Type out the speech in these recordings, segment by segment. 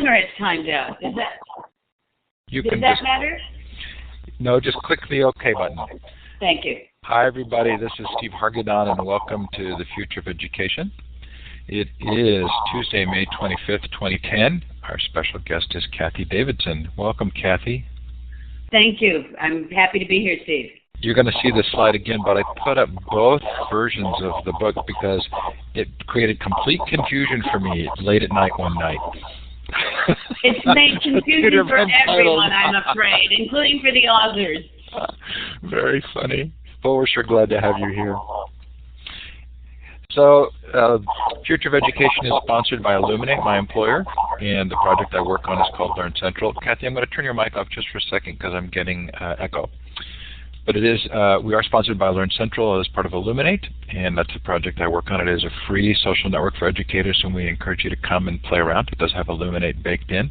or it's timed out? Does You that can just matter? no, just click the OK button. Thank you. Hi, everybody. This is Steve Hargadon, and welcome to the Future of Education. It is Tuesday, May 25th, 2010. Our special guest is Cathy Davidson. Welcome, Cathy. Thank you. I'm happy to be here, Steve. You're going to see this slide again, but I put up both versions of the book because it created complete confusion for me late at night one night. It's made confusion for everyone, I'm afraid, including for the authors. Very funny. Well, we're sure glad to have you here. So, Future of Education is sponsored by Illuminate, my employer, and the project I work on is called Learn Central. Cathy, I'm going to turn your mic off just for a second because I'm getting echo. But it is, we are sponsored by Learn Central as part of Illuminate, and that's the project I work on. It is a free social network for educators, and we encourage you to come and play around. It does have Illuminate baked in.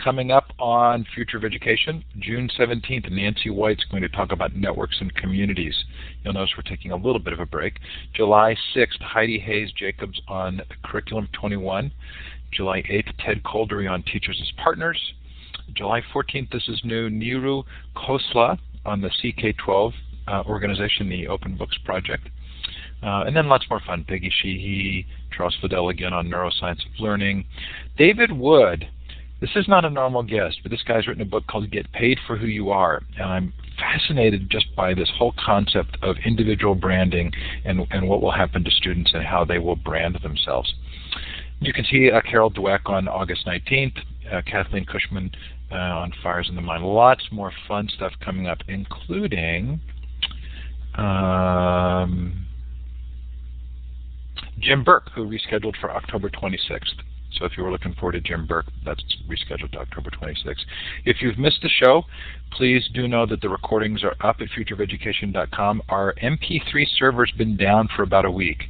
Coming up on Future of Education, June 17th, Nancy White's going to talk about networks and communities. You'll notice we're taking a little bit of a break. July 6th, Heidi Hayes-Jacobs on Curriculum 21. July 8th, Ted Koldery on Teachers as Partners. July 14th, this is new, Niru Khosla on the CK12 organization, the Open Books Project. And then lots more fun. Peggy Sheehy, Charles Fidel again on neuroscience of learning. David Wood. This is not a normal guest, but this guy's written a book called Get Paid for Who You Are. And I'm fascinated just by this whole concept of individual branding and what will happen to students and how they will brand themselves. You can see Carol Dweck on August 19th, Kathleen Cushman on Fires in the Mind. Lots more fun stuff coming up, including Jim Burke, who rescheduled for October 26th. So if you were looking forward to Jim Burke, that's rescheduled to October 26th. If you've missed the show, please do know that the recordings are up at futureofeducation.com. Our MP3 server's been down for about a week,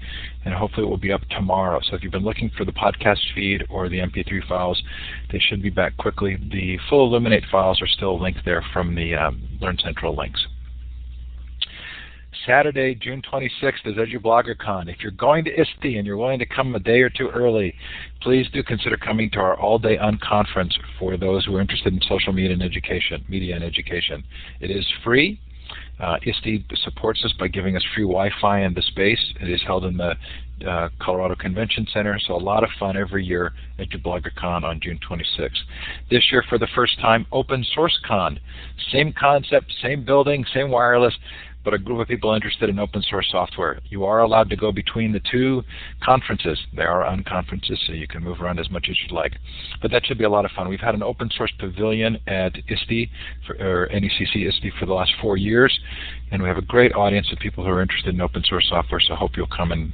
and hopefully it will be up tomorrow. So if you've been looking for the podcast feed or the MP3 files, they should be back quickly. The full Illuminate files are still linked there from the Learn Central links. Saturday, June 26th is EduBloggerCon. If you're going to ISTE and you're willing to come a day or two early, please do consider coming to our all-day unconference for those who are interested in social media and education. It is free. ISTE supports us by giving us free Wi-Fi in the space. It is held in the Colorado Convention Center, so a lot of fun every year at EduBloggerCon on June 26th. This year, for the first time, Open Source Con. Same concept, same building, same wireless, but a group of people interested in open source software. You are allowed to go between the two conferences. They are unconferences, so you can move around as much as you'd like. But that should be a lot of fun. We've had an open source pavilion at ISTE, or NECC ISTE, for the last 4 years, and we have a great audience of people who are interested in open source software, so I hope you'll come and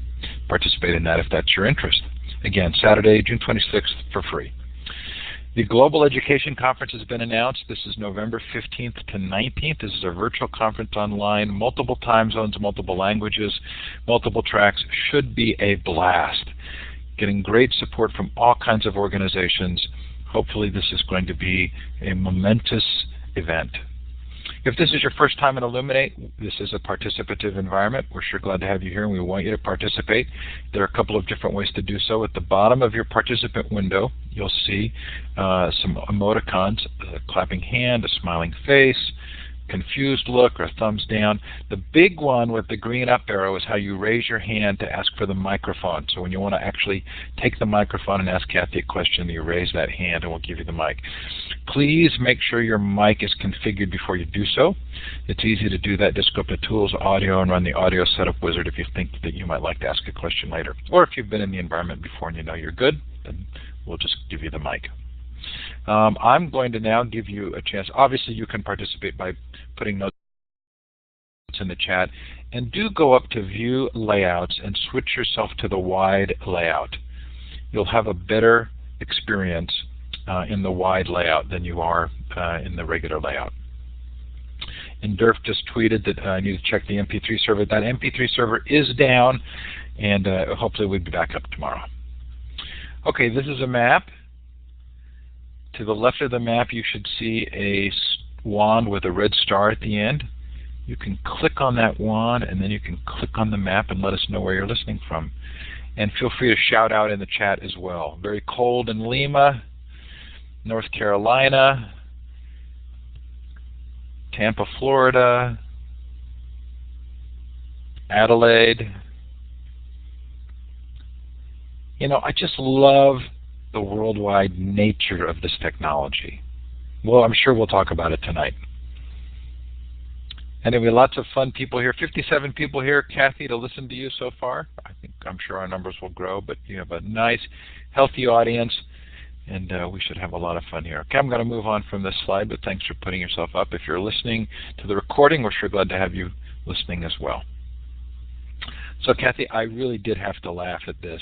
participate in that if that's your interest. Again, Saturday, June 26th, for free. The Global Education Conference has been announced. This is November 15th to 19th. This is a virtual conference online, multiple time zones, multiple languages, multiple tracks. Should be a blast. Getting great support from all kinds of organizations. Hopefully this is going to be a momentous event. If this is your first time in Illuminate, this is a participative environment. We're sure glad to have you here, and we want you to participate. There are a couple of different ways to do so. At the bottom of your participant window, you'll see some emoticons, a clapping hand, a smiling face, confused look, or a thumbs down. The big one with the green up arrow is how you raise your hand to ask for the microphone. So when you want to actually take the microphone and ask Cathy a question, you raise that hand and we'll give you the mic. Please make sure your mic is configured before you do so. It's easy to do that. Just go up to Tools, Audio, and run the Audio Setup Wizard if you think that you might like to ask a question later. Or if you've been in the environment before and you know you're good, then we'll just give you the mic. I'm going to now give you a chance. Obviously, you can participate by putting notes in the chat. And do go up to View Layouts and switch yourself to the wide layout. You'll have a better experience in the wide layout than you are in the regular layout. And Durf just tweeted that I need to check the MP3 server. That MP3 server is down, and hopefully we'll be back up tomorrow. Okay, this is a map. To the left of the map, you should see a wand with a red star at the end. You can click on that wand, and then you can click on the map and let us know where you're listening from. And feel free to shout out in the chat as well. Very cold in Lima. North Carolina, Tampa, Florida, Adelaide. You know, I just love the worldwide nature of this technology. Well, I'm sure we'll talk about it tonight. Anyway, lots of fun people here. 57 people here, Cathy, to listen to you so far. I'm sure our numbers will grow, but you have a nice, healthy audience, and we should have a lot of fun here. Okay, I'm going to move on from this slide, but thanks for putting yourself up. If you're listening to the recording, we're sure glad to have you listening as well. So, Cathy, I really did have to laugh at this.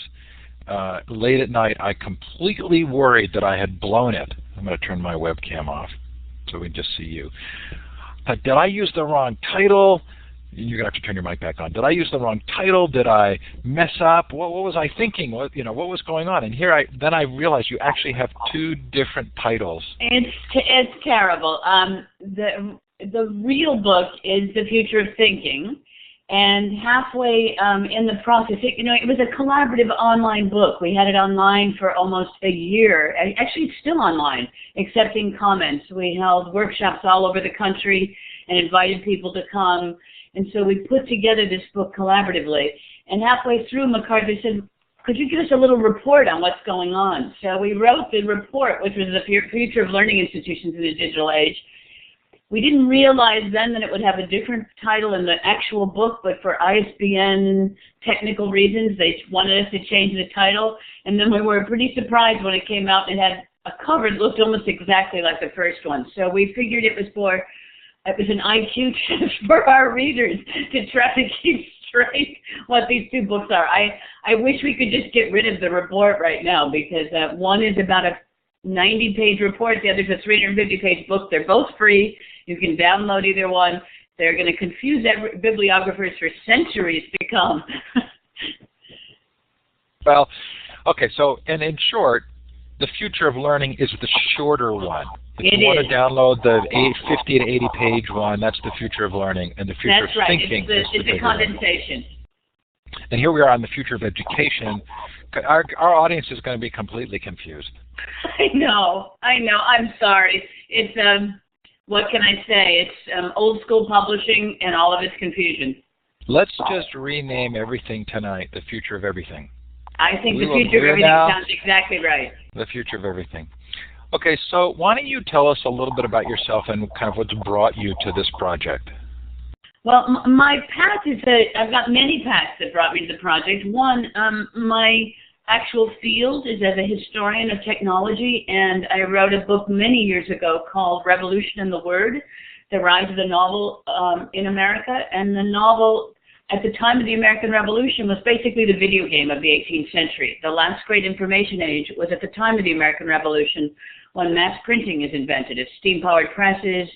Late at night, I completely worried that I had blown it. I'm going to turn my webcam off so we just see you. Did I use the wrong title? You're going to have to turn your mic back on. Did I use the wrong title? Did I mess up? What was I thinking? What was going on? And here then I realized you actually have two different titles. It's terrible. The real book is The Future of Thinking. And halfway in the process, it was a collaborative online book. We had it online for almost a year. Actually, it's still online, accepting comments. We held workshops all over the country and invited people to come. And so we put together this book collaboratively. And halfway through, MacArthur said, could you give us a little report on what's going on? So we wrote the report, which was The Future of Learning Institutions in the Digital Age. We didn't realize then that it would have a different title in the actual book, but for ISBN technical reasons, they wanted us to change the title. And then we were pretty surprised when it came out and it had a cover that looked almost exactly like the first one. So we figured it was an IQ test for our readers to try to keep straight what these two books are. I wish we could just get rid of the report right now, because one is about a 90-page report, the other's a 350-page book. They're both free. You can download either one. They're going to confuse bibliographers for centuries to come. Well, okay, so, and in short, The Future of Learning is the shorter one. If you want to download the 50 to 80-page one, that's The Future of Learning, and The Future of Thinking is the bigger one. It's a condensation. And here we are on The Future of Education. Our audience is going to be completely confused. I know. I'm sorry. It's, what can I say? It's old school publishing and all of its confusion. Let's just rename everything tonight The Future of Everything. I think The Future of Everything sounds exactly right. The Future of Everything. Okay, so why don't you tell us a little bit about yourself and kind of what's brought you to this project? Well, my path is that I've got many paths that brought me to the project. One, my actual field is as a historian of technology, and I wrote a book many years ago called Revolution in the Word, The Rise of the Novel in America. And the novel, at the time of the American Revolution, was basically the video game of the 18th century. The last great information age was at the time of the American Revolution, when mass printing is invented. It's steam-powered presses,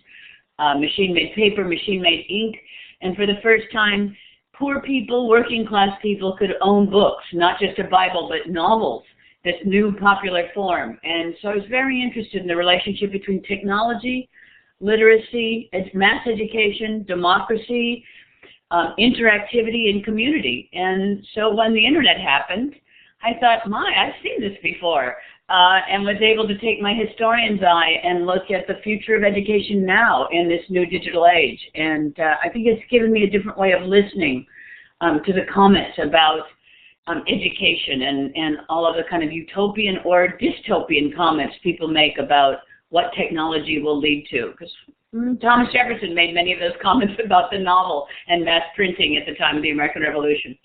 machine-made paper, machine-made ink, and for the first time, poor people, working-class people could own books, not just a Bible, but novels, this new popular form. And so I was very interested in the relationship between technology, literacy, mass education, democracy, interactivity, and community. And so when the internet happened, I thought, I've seen this before, and was able to take my historian's eye and look at the future of education now in this new digital age. And I think it's given me a different way of listening to the comments about education and all of the kind of utopian or dystopian comments people make about what technology will lead to. Because Thomas Jefferson made many of those comments about the novel and mass printing at the time of the American Revolution.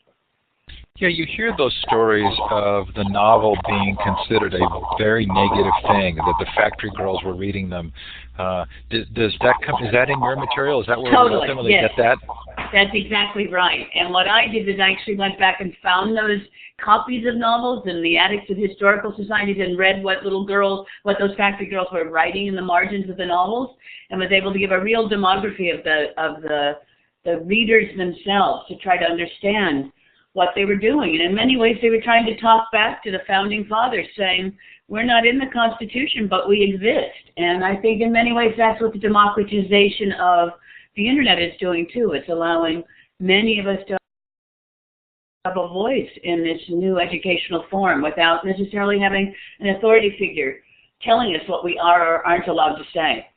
Yeah, you hear those stories of the novel being considered a very negative thing, that the factory girls were reading them. Is that in your material? Is that where we ultimately get that? That's exactly right. And what I did is I actually went back and found those copies of novels in the attics of historical societies and read what those factory girls were writing in the margins of the novels, and was able to give a real demography of the readers themselves to try to understand what they were doing. And in many ways, they were trying to talk back to the founding fathers, saying, we're not in the Constitution, but we exist. And I think in many ways, that's what the democratization of the internet is doing, too. It's allowing many of us to have a voice in this new educational form without necessarily having an authority figure telling us what we are or aren't allowed to say.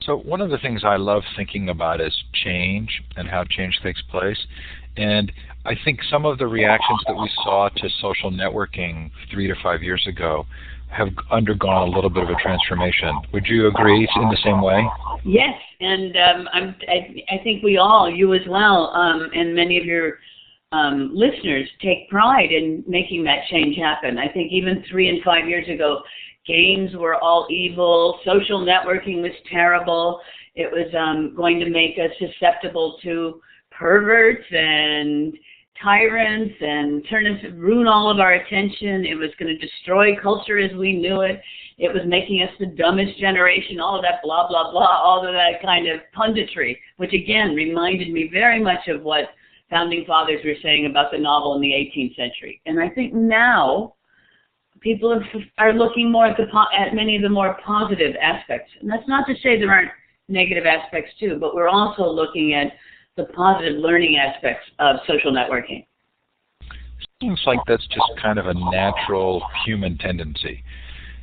So one of the things I love thinking about is change and how change takes place. And I think some of the reactions that we saw to social networking 3 to 5 years ago have undergone a little bit of a transformation. Would you agree in the same way? Yes, and I think we all, you as well, and many of your listeners take pride in making that change happen. I think even 3 and 5 years ago, games were all evil, social networking was terrible, it was going to make us susceptible to perverts and tyrants and ruin all of our attention. It was going to destroy culture as we knew it. It was making us the dumbest generation, all of that blah, blah, blah, all of that kind of punditry, which again reminded me very much of what founding fathers were saying about the novel in the 18th century. And I think now people are looking more at many of the more positive aspects. And that's not to say there aren't negative aspects too, but we're also looking at the positive learning aspects of social networking. Seems like that's just kind of a natural human tendency.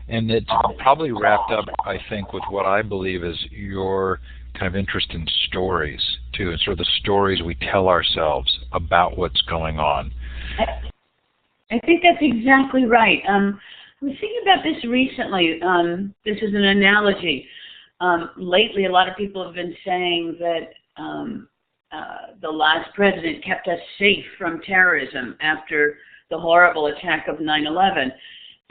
And it's probably wrapped up, I think, with what I believe is your kind of interest in stories, too, and sort of the stories we tell ourselves about what's going on. I think that's exactly right. I was thinking about this recently. This is an analogy. Lately, a lot of people have been saying that the last president kept us safe from terrorism after the horrible attack of 9/11.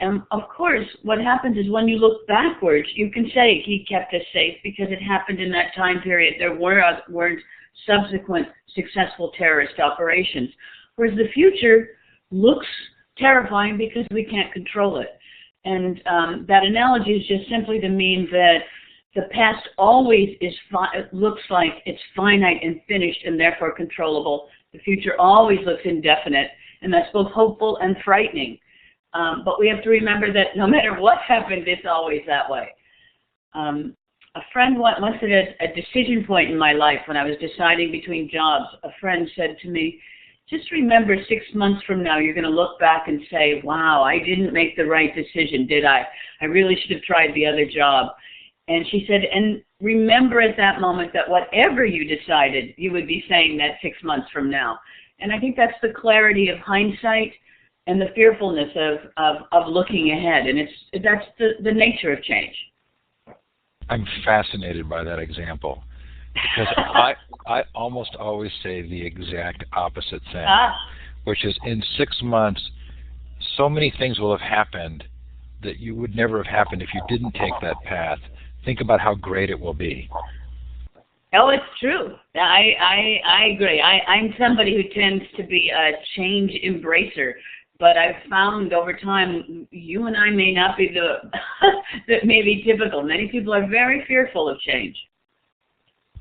And of course, what happens is when you look backwards, you can say he kept us safe because it happened in that time period. There weren't subsequent successful terrorist operations. Whereas the future looks terrifying because we can't control it. And that analogy is just simply to mean that the past always looks like it's finite and finished and therefore controllable. The future always looks indefinite, and that's both hopeful and frightening. But we have to remember that no matter what happened, it's always that way. A friend once at a decision point in my life when I was deciding between jobs, a friend said to me, just remember 6 months from now, you're going to look back and say, wow, I didn't make the right decision, did I? I really should have tried the other job. And she said, and remember at that moment that whatever you decided, you would be saying that 6 months from now. And I think that's the clarity of hindsight and the fearfulness of looking ahead. And that's the nature of change. I'm fascinated by that example because I almost always say the exact opposite thing, which is in 6 months, so many things will have happened that you would never have happened if you didn't take that path. Think about how great it will be. Oh, it's true. I agree. I'm somebody who tends to be a change embracer, but I've found over time you and I may not be that may be typical. Many people are very fearful of change.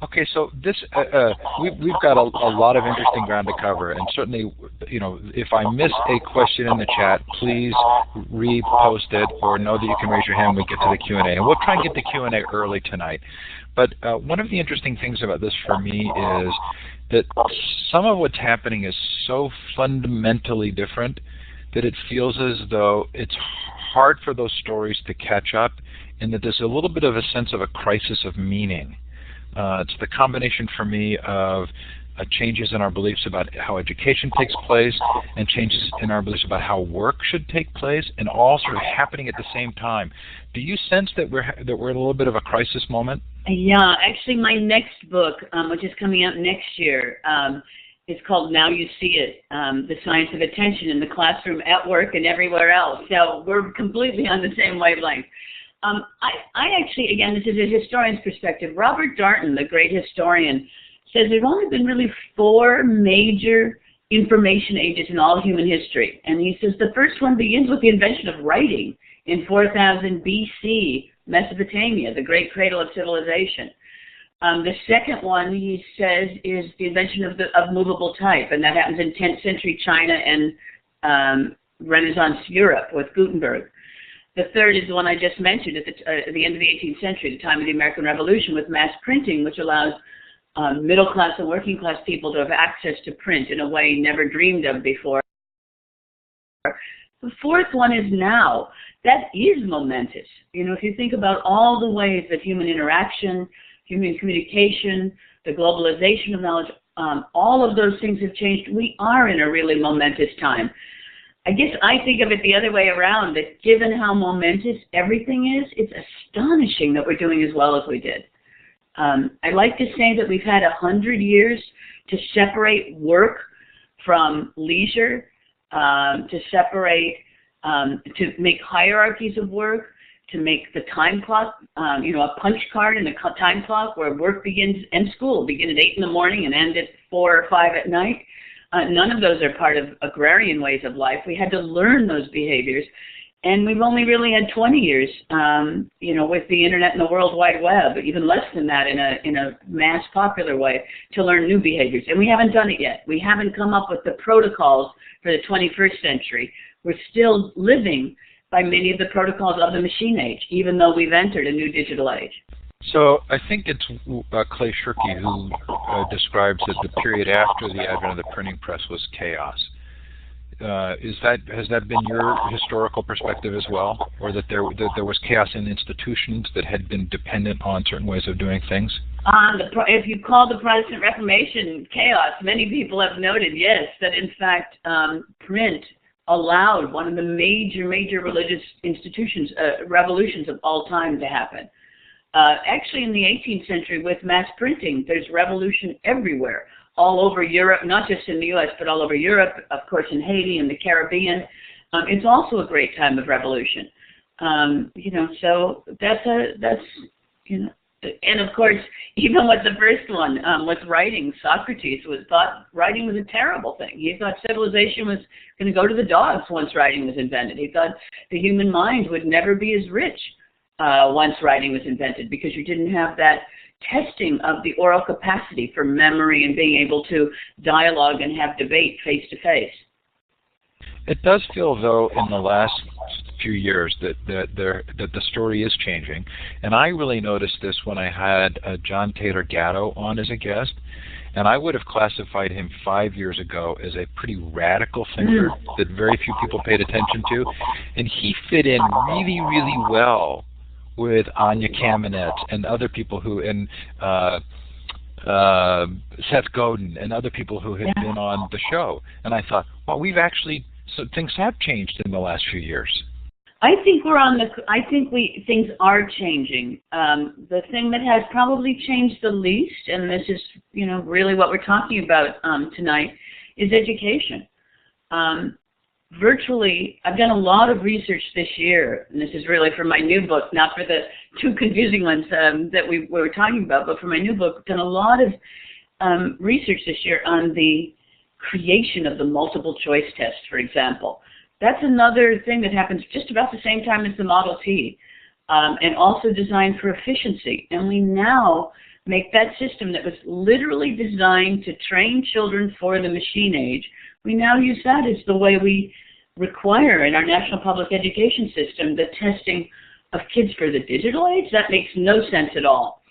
Okay, so this we've got a lot of interesting ground to cover, and certainly, if I miss a question in the chat, please repost it or know that you can raise your hand when we get to the Q&A, and we'll try and get the Q&A early tonight. But one of the interesting things about this for me is that some of what's happening is so fundamentally different that it feels as though it's hard for those stories to catch up, and that there's a little bit of a sense of a crisis of meaning. It's the combination for me of changes in our beliefs about how education takes place and changes in our beliefs about how work should take place, and all sort of happening at the same time. Do you sense that we're in a little bit of a crisis moment? Yeah, actually my next book, which is coming out next year, is called Now You See It, The Science of Attention in the Classroom, at Work, and Everywhere Else. So we're completely on the same wavelength. I actually, again, this is a historian's perspective. Robert Darnton, the great historian, says there's only been really 4 major information ages in all human history. And he says the first one begins with the invention of writing in 4000 BC, Mesopotamia, the great cradle of civilization. The second one, he says, is the invention of movable type, and that happens in 10th century China and Renaissance Europe with Gutenberg. The third is the one I just mentioned at the end of the 18th century, the time of the American Revolution, with mass printing, which allows middle class and working class people to have access to print in a way never dreamed of before. The fourth one is now. That is momentous. If you think about all the ways that human interaction, human communication, the globalization of knowledge, all of those things have changed. We are in a really momentous time. I guess I think of it the other way around, that given how momentous everything is, it's astonishing that we're doing as well as we did. I like to say that we've had 100 years to separate work from leisure, to separate, to make hierarchies of work, to make the time clock, a punch card in the time clock where work begins and school begin at 8 in the morning and end at 4 or 5 at night. None of those are part of agrarian ways of life. We had to learn those behaviors, and we've only really had 20 years, with the internet and the World Wide Web, even less than that in a mass popular way, to learn new behaviors. And we haven't done it yet. We haven't come up with the protocols for the 21st century. We're still living by many of the protocols of the machine age, even though we've entered a new digital age. So I think it's Clay Shirky who describes that the period after the advent of the printing press was chaos. Has that been your historical perspective as well, or that there was chaos in institutions that had been dependent on certain ways of doing things? If you call the Protestant Reformation chaos, many people have noted, yes, that in fact print allowed one of the major religious institutions, revolutions of all time to happen. Actually, in the 18th century, with mass printing, there's revolution everywhere, all over Europe, not just in the U.S., but all over Europe, of course, in Haiti and the Caribbean. It's also a great time of revolution. So that's and of course, even with the first one, with writing, Socrates thought writing was a terrible thing. He thought civilization was going to go to the dogs once writing was invented. He thought the human mind would never be as rich once writing was invented, because you didn't have that testing of the oral capacity for memory and being able to dialogue and have debate face to face. It does feel, though, in the last few years that the story is changing, and I really noticed this when I had John Taylor Gatto on as a guest, and I would have classified him 5 years ago as a pretty radical thinker that very few people paid attention to, and he fit in really, really well with Anya Kamenetz and other people and Seth Godin and other people who had been on the show. And I thought, well, so things have changed in the last few years. I think things are changing. The thing that has probably changed the least, and this is, really what we're talking about tonight, is education. Virtually, I've done a lot of research this year, and this is really for my new book, not for the two confusing ones that we were talking about, but for my new book, I've done a lot of research this year on the creation of the multiple choice test, for example. That's another thing that happens just about the same time as the Model T, and also designed for efficiency. And we now make that system that was literally designed to train children for the machine age. We now use that as the way we require in our national public education system the testing of kids for the digital age. That makes no sense at all.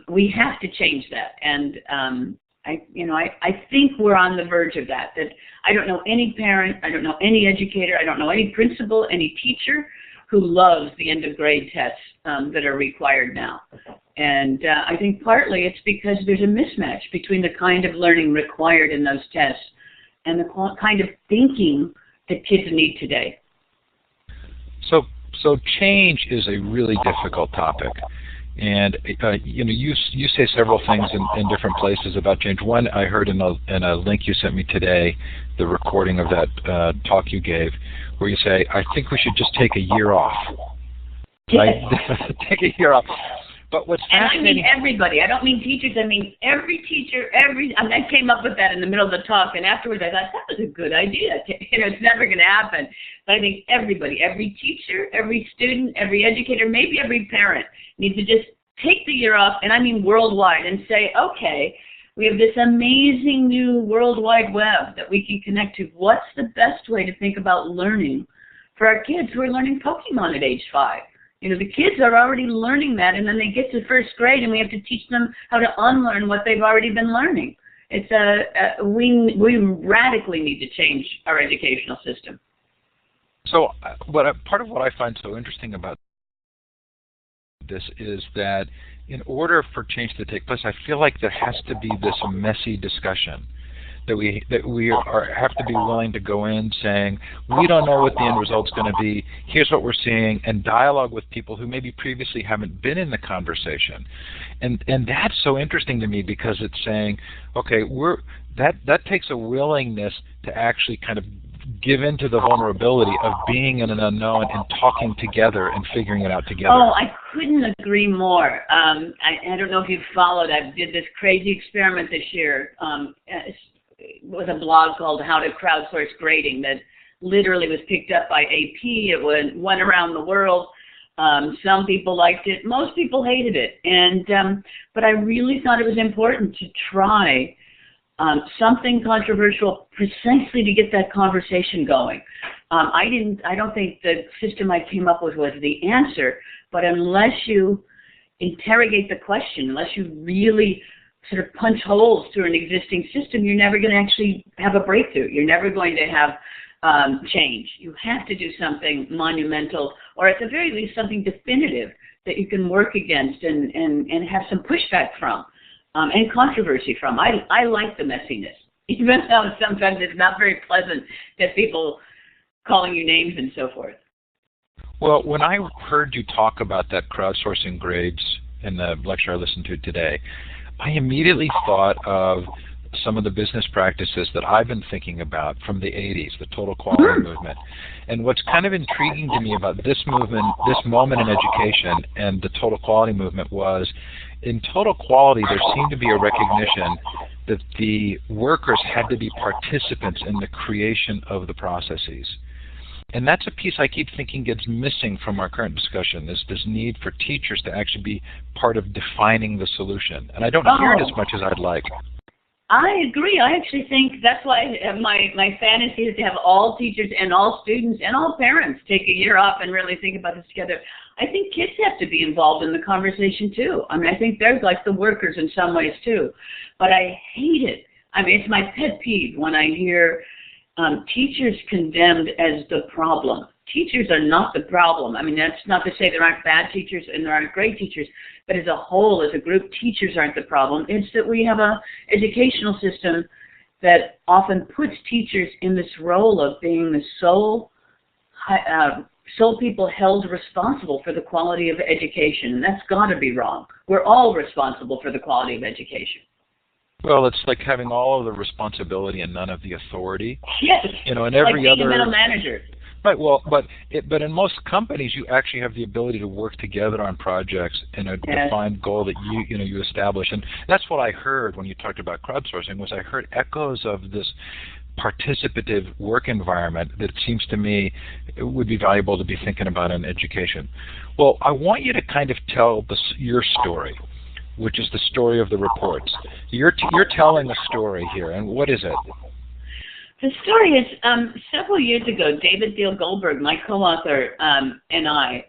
We have to change that, and I think we're on the verge of that. That I don't know any parent, I don't know any educator, I don't know any principal, any teacher who loves the end of grade tests that are required now. And I think partly it's because there's a mismatch between the kind of learning required in those tests and the kind of thinking that kids need today. So change is a really difficult topic. And you say several things in different places about change. One, I heard in a link you sent me today, the recording of that talk you gave, where you say, I think we should just take a year off. Right? Take a year off. But what's fascinating... And I mean everybody. I don't mean teachers. I mean every teacher, I came up with that in the middle of the talk, and afterwards I thought, that was a good idea. It's never going to happen. But I think everybody, every teacher, every student, every educator, maybe every parent needs to just take the year off, and I mean worldwide, and say, okay, we have this amazing new World Wide Web that we can connect to. What's the best way to think about learning for our kids who are learning Pokemon at age 5? The kids are already learning that, and then they get to first grade, and we have to teach them how to unlearn what they've already been learning. We radically need to change our educational system. So part of what I find so interesting about this is that in order for change to take place, I feel like there has to be this messy discussion that we have to be willing to go in saying, we don't know what the end result's going to be, here's what we're seeing, and dialogue with people who maybe previously haven't been in the conversation. And that's so interesting to me because it's saying, okay, that takes a willingness to actually kind of give into the vulnerability of being in an unknown and talking together and figuring it out together. Oh, I couldn't agree more. I don't know if you've followed. I did this crazy experiment this year with a blog called How to Crowdsource Grading that literally was picked up by AP. It went around the world. Some people liked it. Most people hated it. But I really thought it was important to try something controversial precisely to get that conversation going. I don't think the system I came up with was the answer, but unless you interrogate the question, unless you really sort of punch holes through an existing system, you're never going to actually have a breakthrough. You're never going to have change. You have to do something monumental, or at the very least something definitive that you can work against and have some pushback from. And controversy from. I like the messiness, even though sometimes it's not very pleasant that people calling you names and so forth. Well, when I heard you talk about that crowdsourcing grades in the lecture I listened to today, I immediately thought of some of the business practices that I've been thinking about from the 80s, the total quality movement. And what's kind of intriguing to me about this movement, this moment in education and the total quality movement was, in total quality, there seemed to be a recognition that the workers had to be participants in the creation of the processes. And that's a piece I keep thinking gets missing from our current discussion, is this need for teachers to actually be part of defining the solution. And I don't hear it as much as I'd like. I agree. I actually think that's why my fantasy is to have all teachers and all students and all parents take a year off and really think about this together. I think kids have to be involved in the conversation too. I mean, I think they're like the workers in some ways too. But I hate it. I mean, it's my pet peeve when I hear teachers condemned as the problem. Teachers are not the problem. I mean, that's not to say there aren't bad teachers and there aren't great teachers, but as a whole, as a group, teachers aren't the problem. It's that we have an educational system that often puts teachers in this role of being the sole people held responsible for the quality of education. And that's got to be wrong. We're all responsible for the quality of education. Well, it's like having all of the responsibility and none of the authority. Yes, and every like being other a middle manager. Right. Well, but in most companies, you actually have the ability to work together on projects in a defined goal that you establish. And that's what I heard when you talked about crowdsourcing. Was I heard echoes of this participative work environment that it seems to me it would be valuable to be thinking about in education. Well, I want you to kind of tell your story, which is the story of the reports. You're telling a story here, and what is it? The story is, several years ago, David Dale Goldberg, my co-author, and I,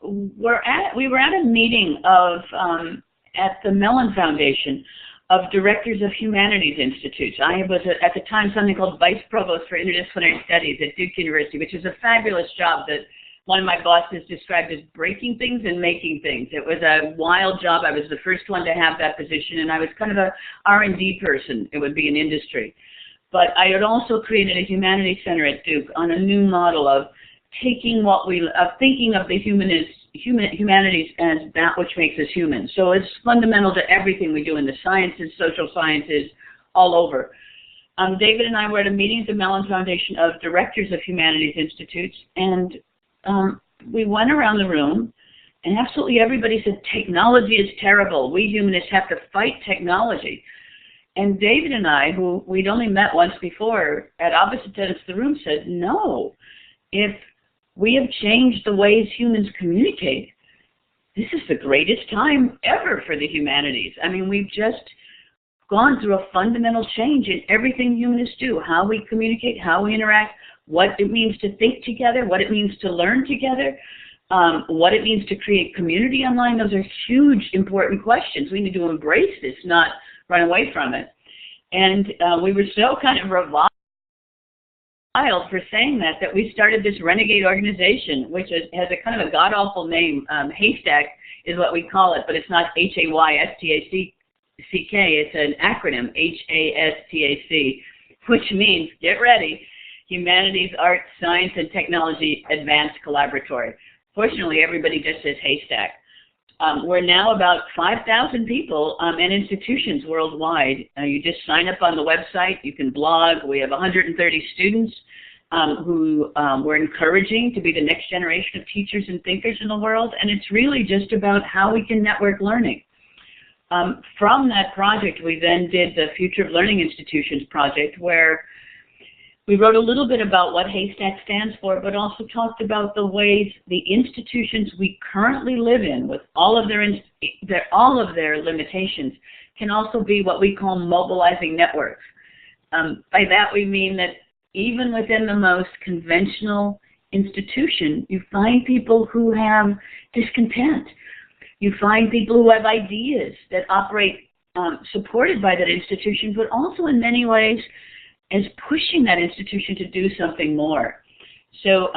we were at a meeting at the Mellon Foundation of Directors of Humanities Institutes. I was, at the time, something called Vice Provost for Interdisciplinary Studies at Duke University, which is a fabulous job that one of my bosses described as breaking things and making things. It was a wild job. I was the first one to have that position, and I was kind of a R&D person. It would be an industry. But I had also created a humanities center at Duke on a new model of thinking of the humanities as that which makes us human. So it's fundamental to everything we do in the sciences, social sciences, all over. David and I were at a meeting at the Mellon Foundation of Directors of Humanities Institutes, and we went around the room, and absolutely everybody said, technology is terrible. We humanists have to fight technology. And David and I, who we'd only met once before at opposite ends of the room, said, no, if we have changed the ways humans communicate, this is the greatest time ever for the humanities. I mean, we've just gone through a fundamental change in everything humanists do, how we communicate, how we interact, what it means to think together, what it means to learn together, what it means to create community online. Those are huge, important questions. We need to embrace this, not run away from it. And we were so kind of revived wild for saying that we started this renegade organization, which has a kind of a god-awful name. Haystack is what we call it, but it's not Haystack. It's an acronym, HASTAC, which means, get ready, Humanities, Arts, Science, and Technology Advanced Collaboratory. Fortunately, everybody just says Haystack. We're now about 5,000 people and institutions worldwide. You just sign up on the website. You can blog. We have 130 students who we're encouraging to be the next generation of teachers and thinkers in the world. And it's really just about how we can network learning. From that project, we then did the Future of Learning Institutions project, where we wrote a little bit about what Haystack stands for, but also talked about the ways the institutions we currently live in, with all of their limitations, can also be what we call mobilizing networks. By that we mean that even within the most conventional institution, you find people who have discontent. You find people who have ideas that operate supported by that institution, but also in many ways as pushing that institution to do something more. So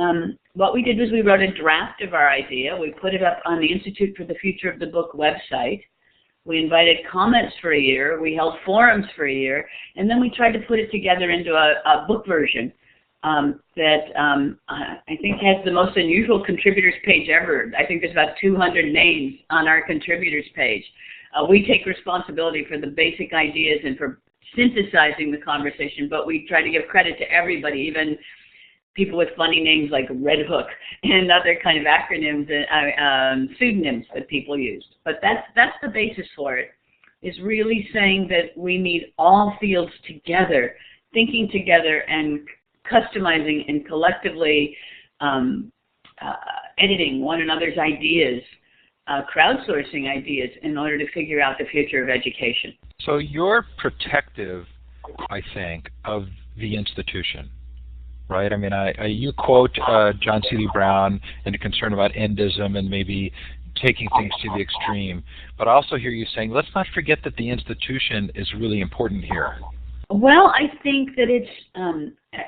what we did was we wrote a draft of our idea. We put it up on the Institute for the Future of the Book website. We invited comments for a year. We held forums for a year. And then we tried to put it together into a book version that I think has the most unusual contributors page ever. I think there's about 200 names on our contributors page. We take responsibility for the basic ideas and for synthesizing the conversation, but we try to give credit to everybody, even people with funny names like Red Hook and other kind of acronyms and pseudonyms that people used. But that's the basis for it, is really saying that we need all fields together, thinking together and customizing and collectively editing one another's ideas, crowdsourcing ideas in order to figure out the future of education. So you're protective, I think, of the institution, right? I mean, you quote John C. Brown and a concern about endism and maybe taking things to the extreme. But I also hear you saying, let's not forget that the institution is really important here. Well, I think that it's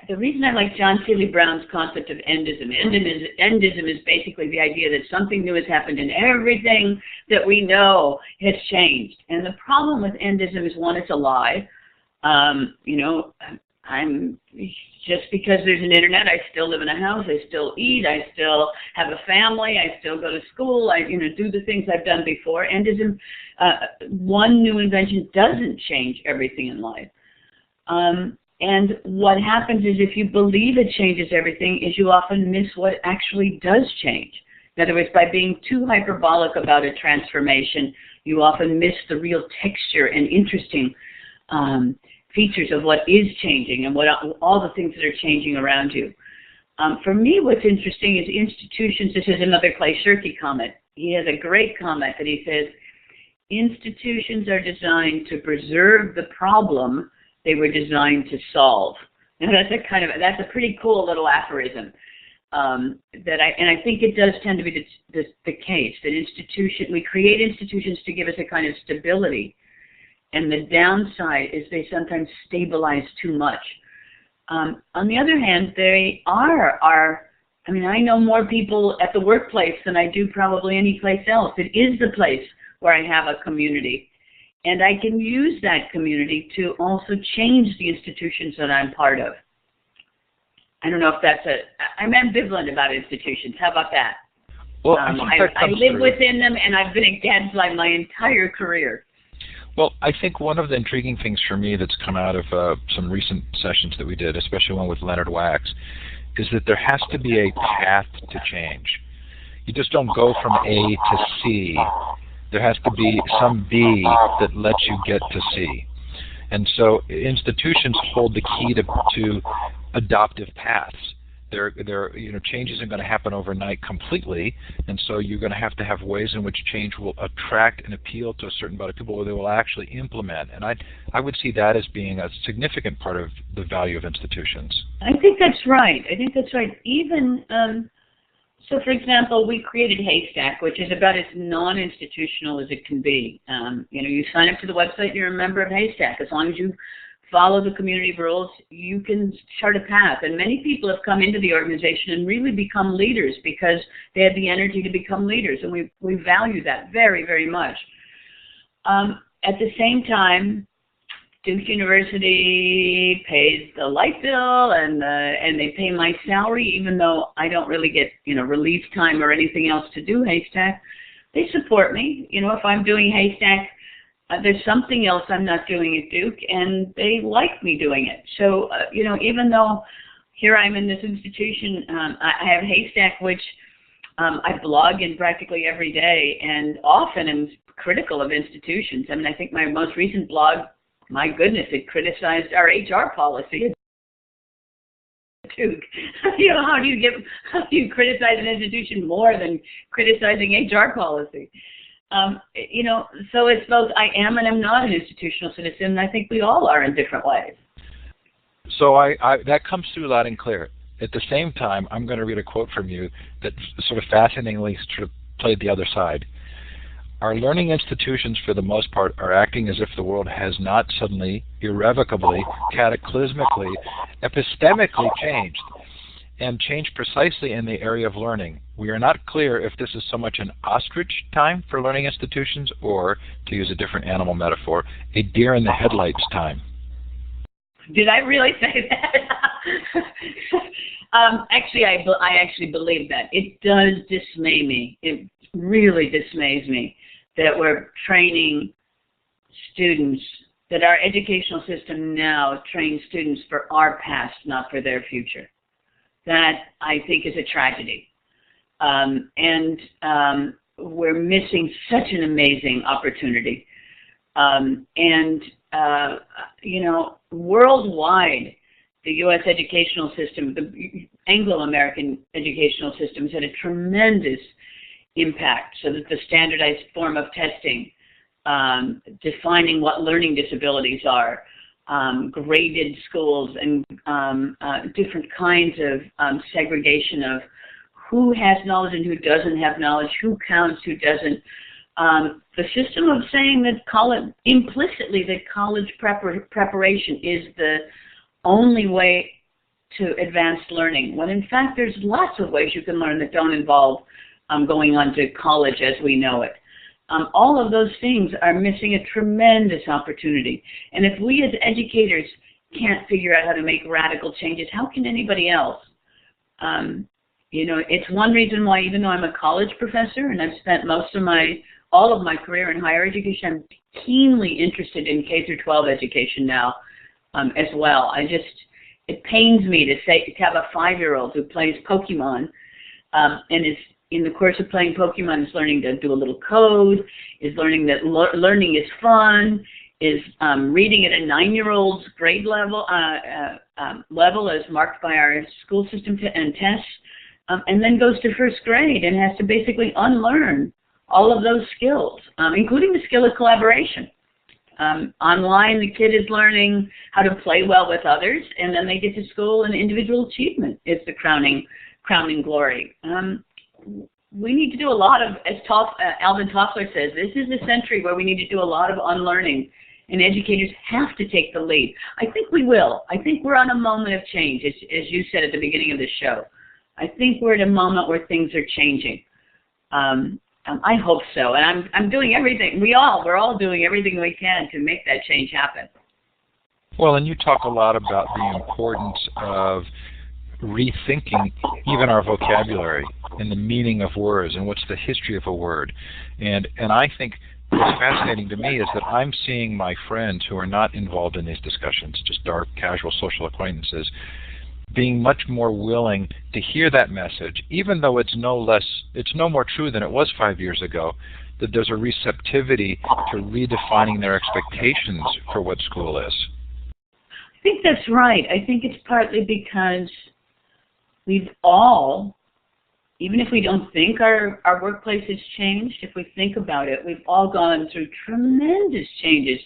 the reason I like John C. Brown's concept of endism. Endism is basically the idea that something new has happened and everything that we know has changed. And the problem with endism is, one, it's a lie. I'm just because there's an internet, I still live in a house, I still eat, I still have a family, I still go to school, I do the things I've done before. Endism, one new invention doesn't change everything in life. And what happens is, if you believe it changes everything, is you often miss what actually does change. In other words, by being too hyperbolic about a transformation, you often miss the real texture and interesting features of what is changing and what all the things that are changing around you. For me, what's interesting is institutions. This is another Clay Shirky comment. He has a great comment that he says, institutions are designed to preserve the problem they were designed to solve. And that's a pretty cool little aphorism. I think it does tend to be the case that we create institutions to give us a kind of stability, and the downside is they sometimes stabilize too much. On the other hand, they I know more people at the workplace than I do probably any place else. It is the place where I have a community. And I can use that community to also change the institutions that I'm part of. I don't know if I'm ambivalent about institutions. How about that? Well, I live within them, and I've been a gadfly my entire career. Well, I think one of the intriguing things for me that's come out of some recent sessions that we did, especially one with Leonard Wax, is that there has to be a path to change. You just don't go from A to C. There has to be some B that lets you get to C. And so institutions hold the key to adoptive paths. Change isn't going to happen overnight completely, and so you're going to have ways in which change will attract and appeal to a certain amount of people where they will actually implement. And I would see that as being a significant part of the value of institutions. I think that's right. Even so, for example, we created Haystack, which is about as non-institutional as it can be. You sign up to the website, you're a member of Haystack. As long as you follow the community rules, you can chart a path. And many people have come into the organization and really become leaders because they have the energy to become leaders, and we value that very, very much. At the same time, Duke University pays the light bill and they pay my salary, even though I don't really get relief time or anything else to do Haystack. They support me. If I'm doing Haystack, there's something else I'm not doing at Duke, and they like me doing it. So even though here I'm in this institution, I have Haystack, which I blog in practically every day, and often am critical of institutions. I mean, I think my most recent blog, my goodness, it criticized our HR policy at Duke. How do you criticize an institution more than criticizing HR policy? So it's both I am and I'm not an institutional citizen, and I think we all are in different ways. So that comes through loud and clear. At the same time, I'm going to read a quote from you that sort of fascinatingly sort of played the other side. Our learning institutions, for the most part, are acting as if the world has not suddenly, irrevocably, cataclysmically, epistemically changed, and changed precisely in the area of learning. We are not clear if this is so much an ostrich time for learning institutions, or, to use a different animal metaphor, a deer in the headlights time. Did I really say that? Actually, I actually believe that. It does dismay me. It really dismays me that we're training students, that our educational system now trains students for our past, not for their future. That, I think, is a tragedy. We're missing such an amazing opportunity. Worldwide, the U.S. educational system, the Anglo-American educational system, has had a tremendous impact, so that the standardized form of testing, defining what learning disabilities are, graded schools, and different kinds of segregation of who has knowledge and who doesn't have knowledge, who counts, who doesn't. The system of saying that implicitly that college preparation is the only way to advanced learning, when in fact there's lots of ways you can learn that don't involve going on to college as we know it. All of those things are missing a tremendous opportunity. And if we as educators can't figure out how to make radical changes, how can anybody else? It's one reason why, even though I'm a college professor and I've spent all of my career in higher education, I'm keenly interested in K-12 education now as well. It pains me to have a 5-year-old who plays Pokemon and is, in the course of playing Pokemon, is learning to do a little code, is learning that learning is fun, is reading at a 9-year-old's grade level as marked by our school system and tests, and then goes to first grade and has to basically unlearn all of those skills, including the skill of collaboration. Online, the kid is learning how to play well with others, and then they get to school, and individual achievement is the crowning glory. We need to do a lot of, as Alvin Toffler says, this is the century where we need to do a lot of unlearning, and educators have to take the lead. I think we will. I think we're on a moment of change, as you said at the beginning of the show. I think we're at a moment where things are changing. I hope so, and I'm doing everything. We're all doing everything we can to make that change happen. Well, and you talk a lot about the importance of rethinking even our vocabulary and the meaning of words and what's the history of a word. And I think what's fascinating to me is that I'm seeing my friends who are not involved in these discussions, just our casual social acquaintances, being much more willing to hear that message, even though it's no more true than it was 5 years ago, that there's a receptivity to redefining their expectations for what school is. I think that's right. I think it's partly because we've all, even if we don't think our workplace has changed, if we think about it, we've all gone through tremendous changes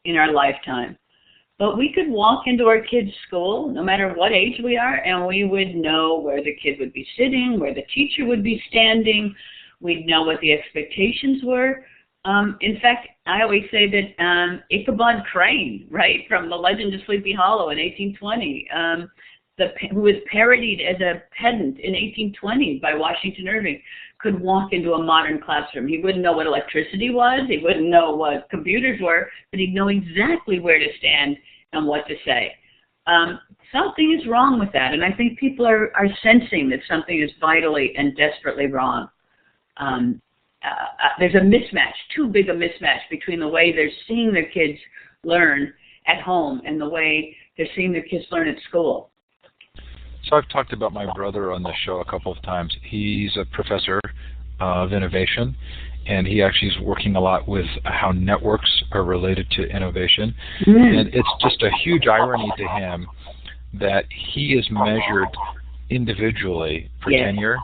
in our lifetime. But we could walk into our kids' school, no matter what age we are, and we would know where the kid would be sitting, where the teacher would be standing. We'd know what the expectations were. In fact, I always say that Ichabod Crane, right, from The Legend of Sleepy Hollow in 1820, who was parodied as a pedant in 1820 by Washington Irving, could walk into a modern classroom. He wouldn't know what electricity was, he wouldn't know what computers were, but he'd know exactly where to stand and what to say. Something is wrong with that, and I think people are sensing that something is vitally and desperately wrong. There's a mismatch, too big a mismatch between the way they're seeing their kids learn at home and the way they're seeing their kids learn at school. So I've talked about my brother on this show a couple of times. He's a professor of innovation, and he actually is working a lot with how networks are related to innovation. And it's just a huge irony to him that he is measured individually for tenure,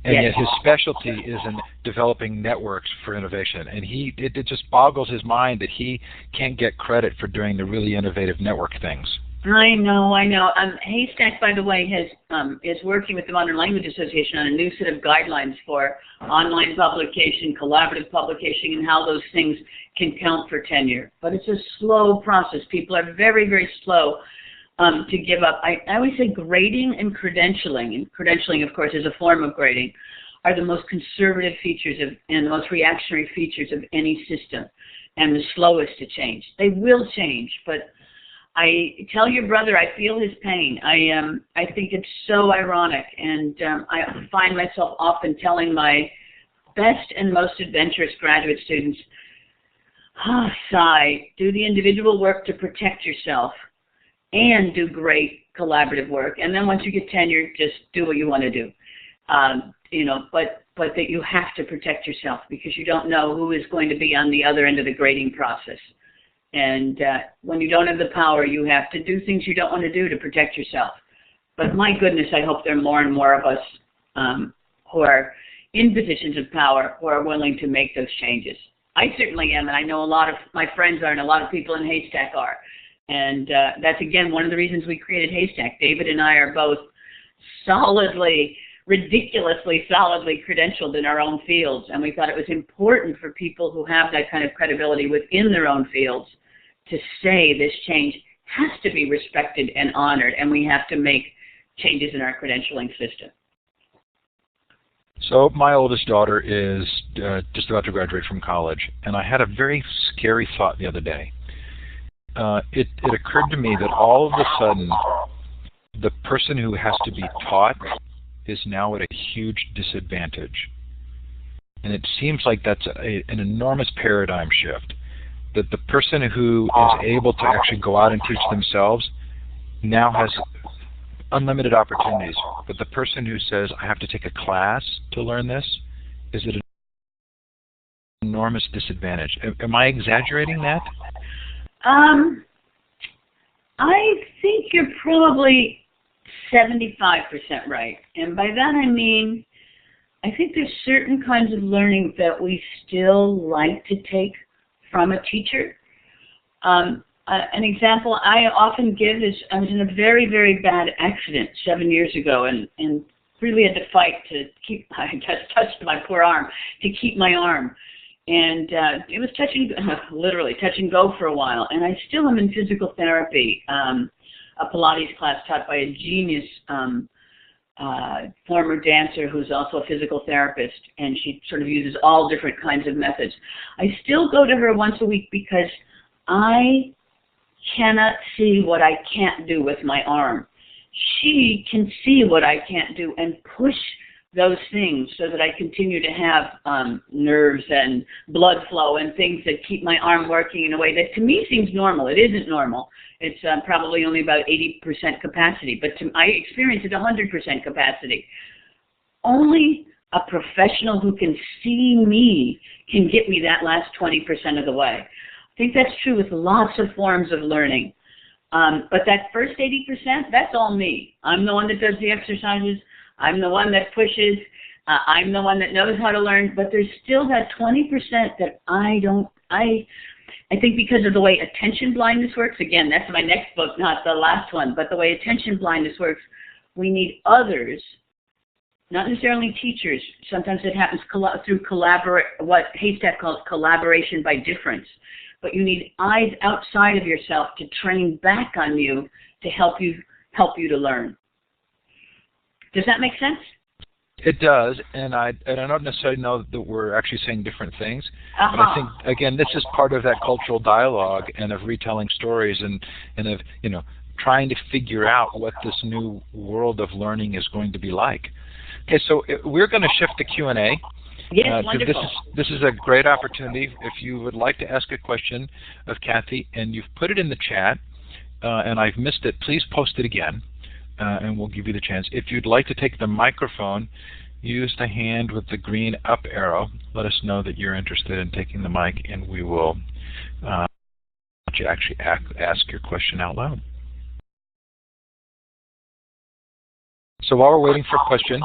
and yet his specialty is in developing networks for innovation. And it just boggles his mind that he can't get credit for doing the really innovative network things. I know. Haystack, by the way, is working with the Modern Language Association on a new set of guidelines for online publication, collaborative publication, and how those things can count for tenure. But it's a slow process. People are very, very slow to give up. I always say grading and credentialing, and credentialing, of course, is a form of grading, are the most conservative features and the most reactionary features of any system, and the slowest to change. They will change, but I tell your brother I feel his pain. I think it's so ironic, and I find myself often telling my best and most adventurous graduate students, sigh, do the individual work to protect yourself and do great collaborative work, and then once you get tenure, just do what you want to do. But that you have to protect yourself because you don't know who is going to be on the other end of the grading process. And when you don't have the power, you have to do things you don't want to do to protect yourself. But my goodness, I hope there are more and more of us who are in positions of power who are willing to make those changes. I certainly am, and I know a lot of my friends are, and a lot of people in Haystack are. And that's, again, one of the reasons we created Haystack. David and I are both ridiculously solidly credentialed in our own fields, and we thought it was important for people who have that kind of credibility within their own fields to say this change has to be respected and honored, and we have to make changes in our credentialing system. So my oldest daughter is just about to graduate from college, and I had a very scary thought the other day. It occurred to me that all of a sudden the person who has to be taught is now at a huge disadvantage. And it seems like that's an enormous paradigm shift. That the person who is able to actually go out and teach themselves now has unlimited opportunities. But the person who says, I have to take a class to learn this, is at an enormous disadvantage. Am I exaggerating that? I think you're probably 75% right. And by that I mean, I think there's certain kinds of learning that we still like to take from a teacher. An example I often give is I was in a very, very bad accident 7 years ago and really had to fight to keep, I just touched my poor arm, to keep my arm. And it was literally touch and go for a while. And I still am in physical therapy, a Pilates class taught by a genius former dancer who's also a physical therapist, and she sort of uses all different kinds of methods. I still go to her once a week because I cannot see what I can't do with my arm. She can see what I can't do and push those things so that I continue to have nerves and blood flow and things that keep my arm working in a way that to me seems normal. It isn't normal. It's probably only about 80% capacity, but I experience it 100% capacity. Only a professional who can see me can get me that last 20% of the way. I think that's true with lots of forms of learning. But that first 80%, that's all me. I'm the one that does the exercises. I'm the one that pushes. I'm the one that knows how to learn. But there's still that 20% that I think because of the way attention blindness works, again, that's my next book, not the last one, but the way attention blindness works, we need others not necessarily teachers. Sometimes it happens through what Haystack calls collaboration by difference. But you need eyes outside of yourself to train back on you to help you to learn. Does that make sense? It does, and I don't necessarily know that we're actually saying different things, but I think, again, this is part of that cultural dialogue and of retelling stories and of, trying to figure out what this new world of learning is going to be like. Okay, so we're going to shift to Q&A. Yes, wonderful. This is a great opportunity. If you would like to ask a question of Cathy, and you've put it in the chat, and I've missed it, please post it again. And we'll give you the chance. If you'd like to take the microphone, use the hand with the green up arrow. Let us know that you're interested in taking the mic, and we will let you actually ask your question out loud. So while we're waiting for a question,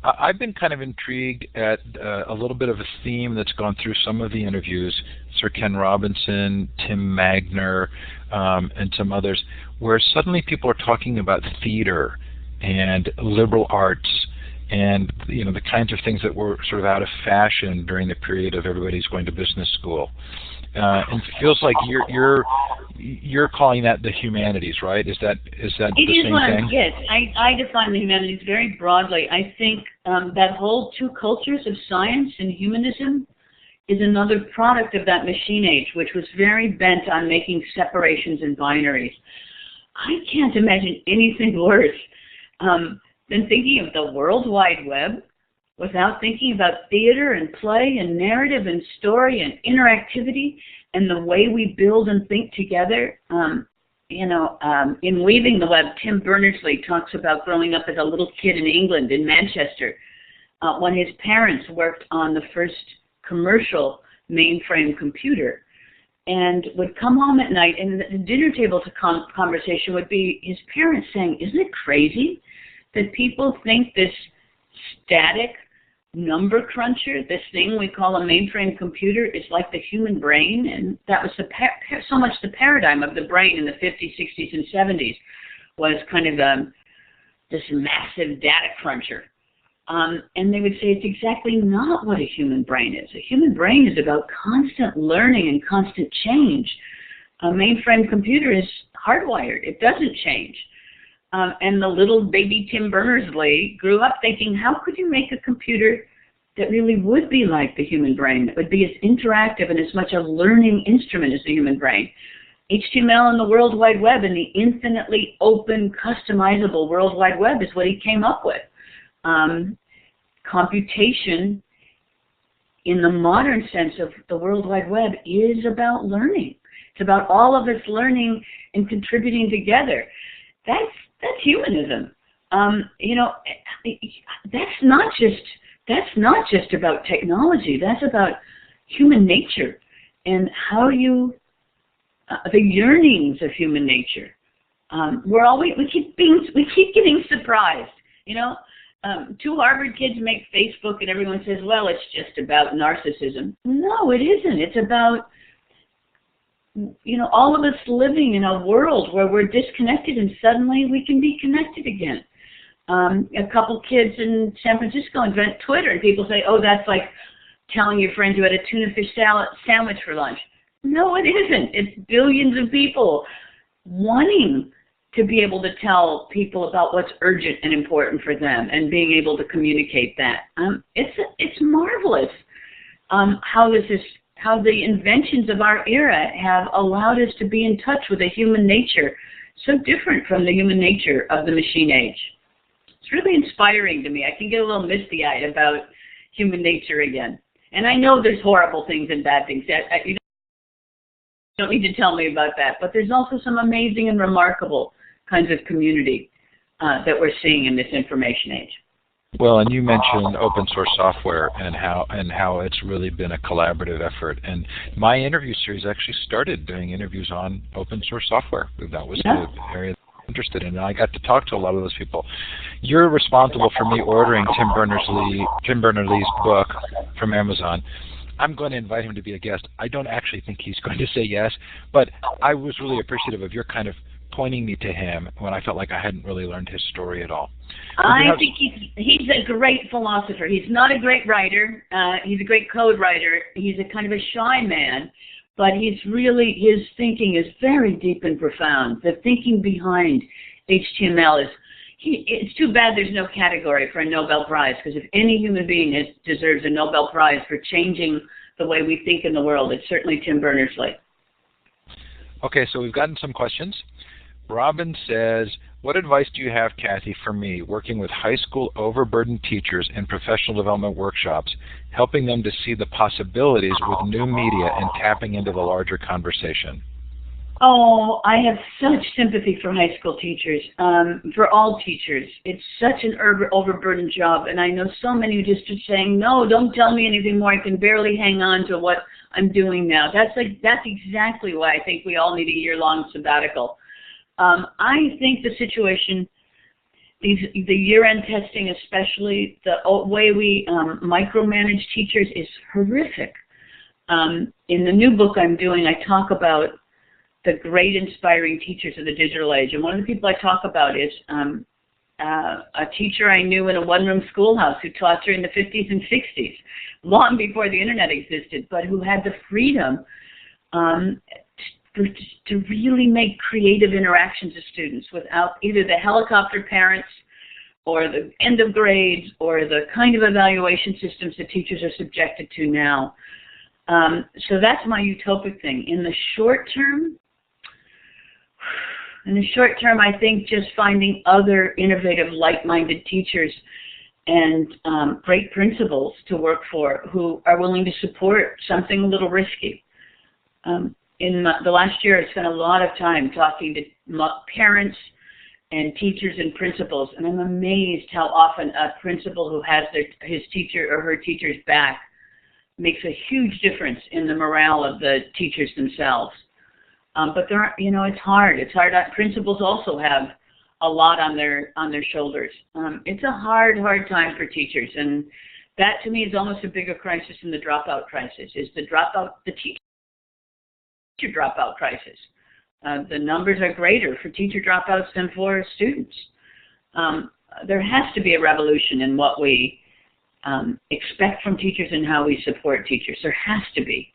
I've been kind of intrigued at a little bit of a theme that's gone through some of the interviews, Sir Ken Robinson, Tim Magner, and some others, where suddenly people are talking about theater and liberal arts and the kinds of things that were sort of out of fashion during the period of everybody's going to business school. And it feels like you're calling that the humanities, right? Is that the same thing? Yes, I define the humanities very broadly. I think that whole two cultures of science and humanism is another product of that machine age, which was very bent on making separations and binaries. I can't imagine anything worse than thinking of the World Wide Web without thinking about theater and play and narrative and story and interactivity and the way we build and think together. In Weaving the Web, Tim Berners-Lee talks about growing up as a little kid in England, in Manchester, when his parents worked on the first commercial mainframe computer and would come home at night, and the dinner table conversation would be his parents saying, "Isn't it crazy that people think this static number cruncher, this thing we call a mainframe computer, is like the human brain?" And that was so much the paradigm of the brain in the 50s, 60s, and 70s was kind of this massive data cruncher. And they would say it's exactly not what a human brain is. A human brain is about constant learning and constant change. A mainframe computer is hardwired. It doesn't change. And the little baby Tim Berners-Lee grew up thinking, how could you make a computer that really would be like the human brain, that would be as interactive and as much a learning instrument as the human brain? HTML and the World Wide Web and the infinitely open, customizable World Wide Web is what he came up with. Computation, in the modern sense of the World Wide Web, is about learning. It's about all of us learning and contributing together. That's humanism. That's not just about technology. That's about human nature and how the yearnings of human nature. We keep getting surprised. Two Harvard kids make Facebook, and everyone says, "Well, it's just about narcissism." No, it isn't. It's about all of us living in a world where we're disconnected and suddenly we can be connected again. A couple kids in San Francisco invent Twitter, and people say, "Oh, that's like telling your friend you had a tuna fish sandwich for lunch." No, it isn't. It's billions of people wanting to be able to tell people about what's urgent and important for them and being able to communicate that. It's marvelous how the inventions of our era have allowed us to be in touch with a human nature so different from the human nature of the machine age. It's really inspiring to me. I can get a little misty-eyed about human nature again. And I know there's horrible things and bad things. You don't need to tell me about that. But there's also some amazing and remarkable kinds of community that we're seeing in this information age. Well, and you mentioned open source software and how it's really been a collaborative effort. And my interview series actually started doing interviews on open source software. That was the area I'm interested in. And I got to talk to a lot of those people. You're responsible for me ordering Tim Berners-Lee's book from Amazon. I'm going to invite him to be a guest. I don't actually think he's going to say yes, but I was really appreciative of your kind of pointing me to him when I felt like I hadn't really learned his story at all. I think he's a great philosopher. He's not a great writer. He's a great code writer. He's a kind of a shy man, but his thinking is very deep and profound. The thinking behind HTML is, it's too bad there's no category for a Nobel Prize, because if any human being deserves a Nobel Prize for changing the way we think in the world, it's certainly Tim Berners-Lee. Okay, so we've gotten some questions. Robin says, what advice do you have, Cathy, for me working with high school overburdened teachers in professional development workshops, helping them to see the possibilities with new media and tapping into the larger conversation? Oh, I have such sympathy for high school teachers, for all teachers. It's such an overburdened job, and I know so many who just are saying, no, don't tell me anything more. I can barely hang on to what I'm doing now. That's exactly why I think we all need a year-long sabbatical. I think the situation, the year-end testing especially, the way we micromanage teachers is horrific. In the new book I'm doing, I talk about the great inspiring teachers of the digital age. And one of the people I talk about is a teacher I knew in a one-room schoolhouse who taught during the 50s and 60s, long before the internet existed, but who had the freedom to really make creative interactions with students without either the helicopter parents or the end of grades or the kind of evaluation systems that teachers are subjected to now. So that's my utopic thing. In the short term, I think just finding other innovative, like-minded teachers and great principals to work for who are willing to support something a little risky. In the last year, I spent a lot of time talking to parents and teachers and principals, and I'm amazed how often a principal who has his teacher or her teacher's back makes a huge difference in the morale of the teachers themselves. But there are, it's hard. It's hard. Principals also have a lot on their shoulders. It's a hard time for teachers, and that to me is almost a bigger crisis than the dropout crisis. Is the teacher dropout crisis? The numbers are greater for teacher dropouts than for students. There has to be a revolution in what we expect from teachers and how we support teachers. There has to be.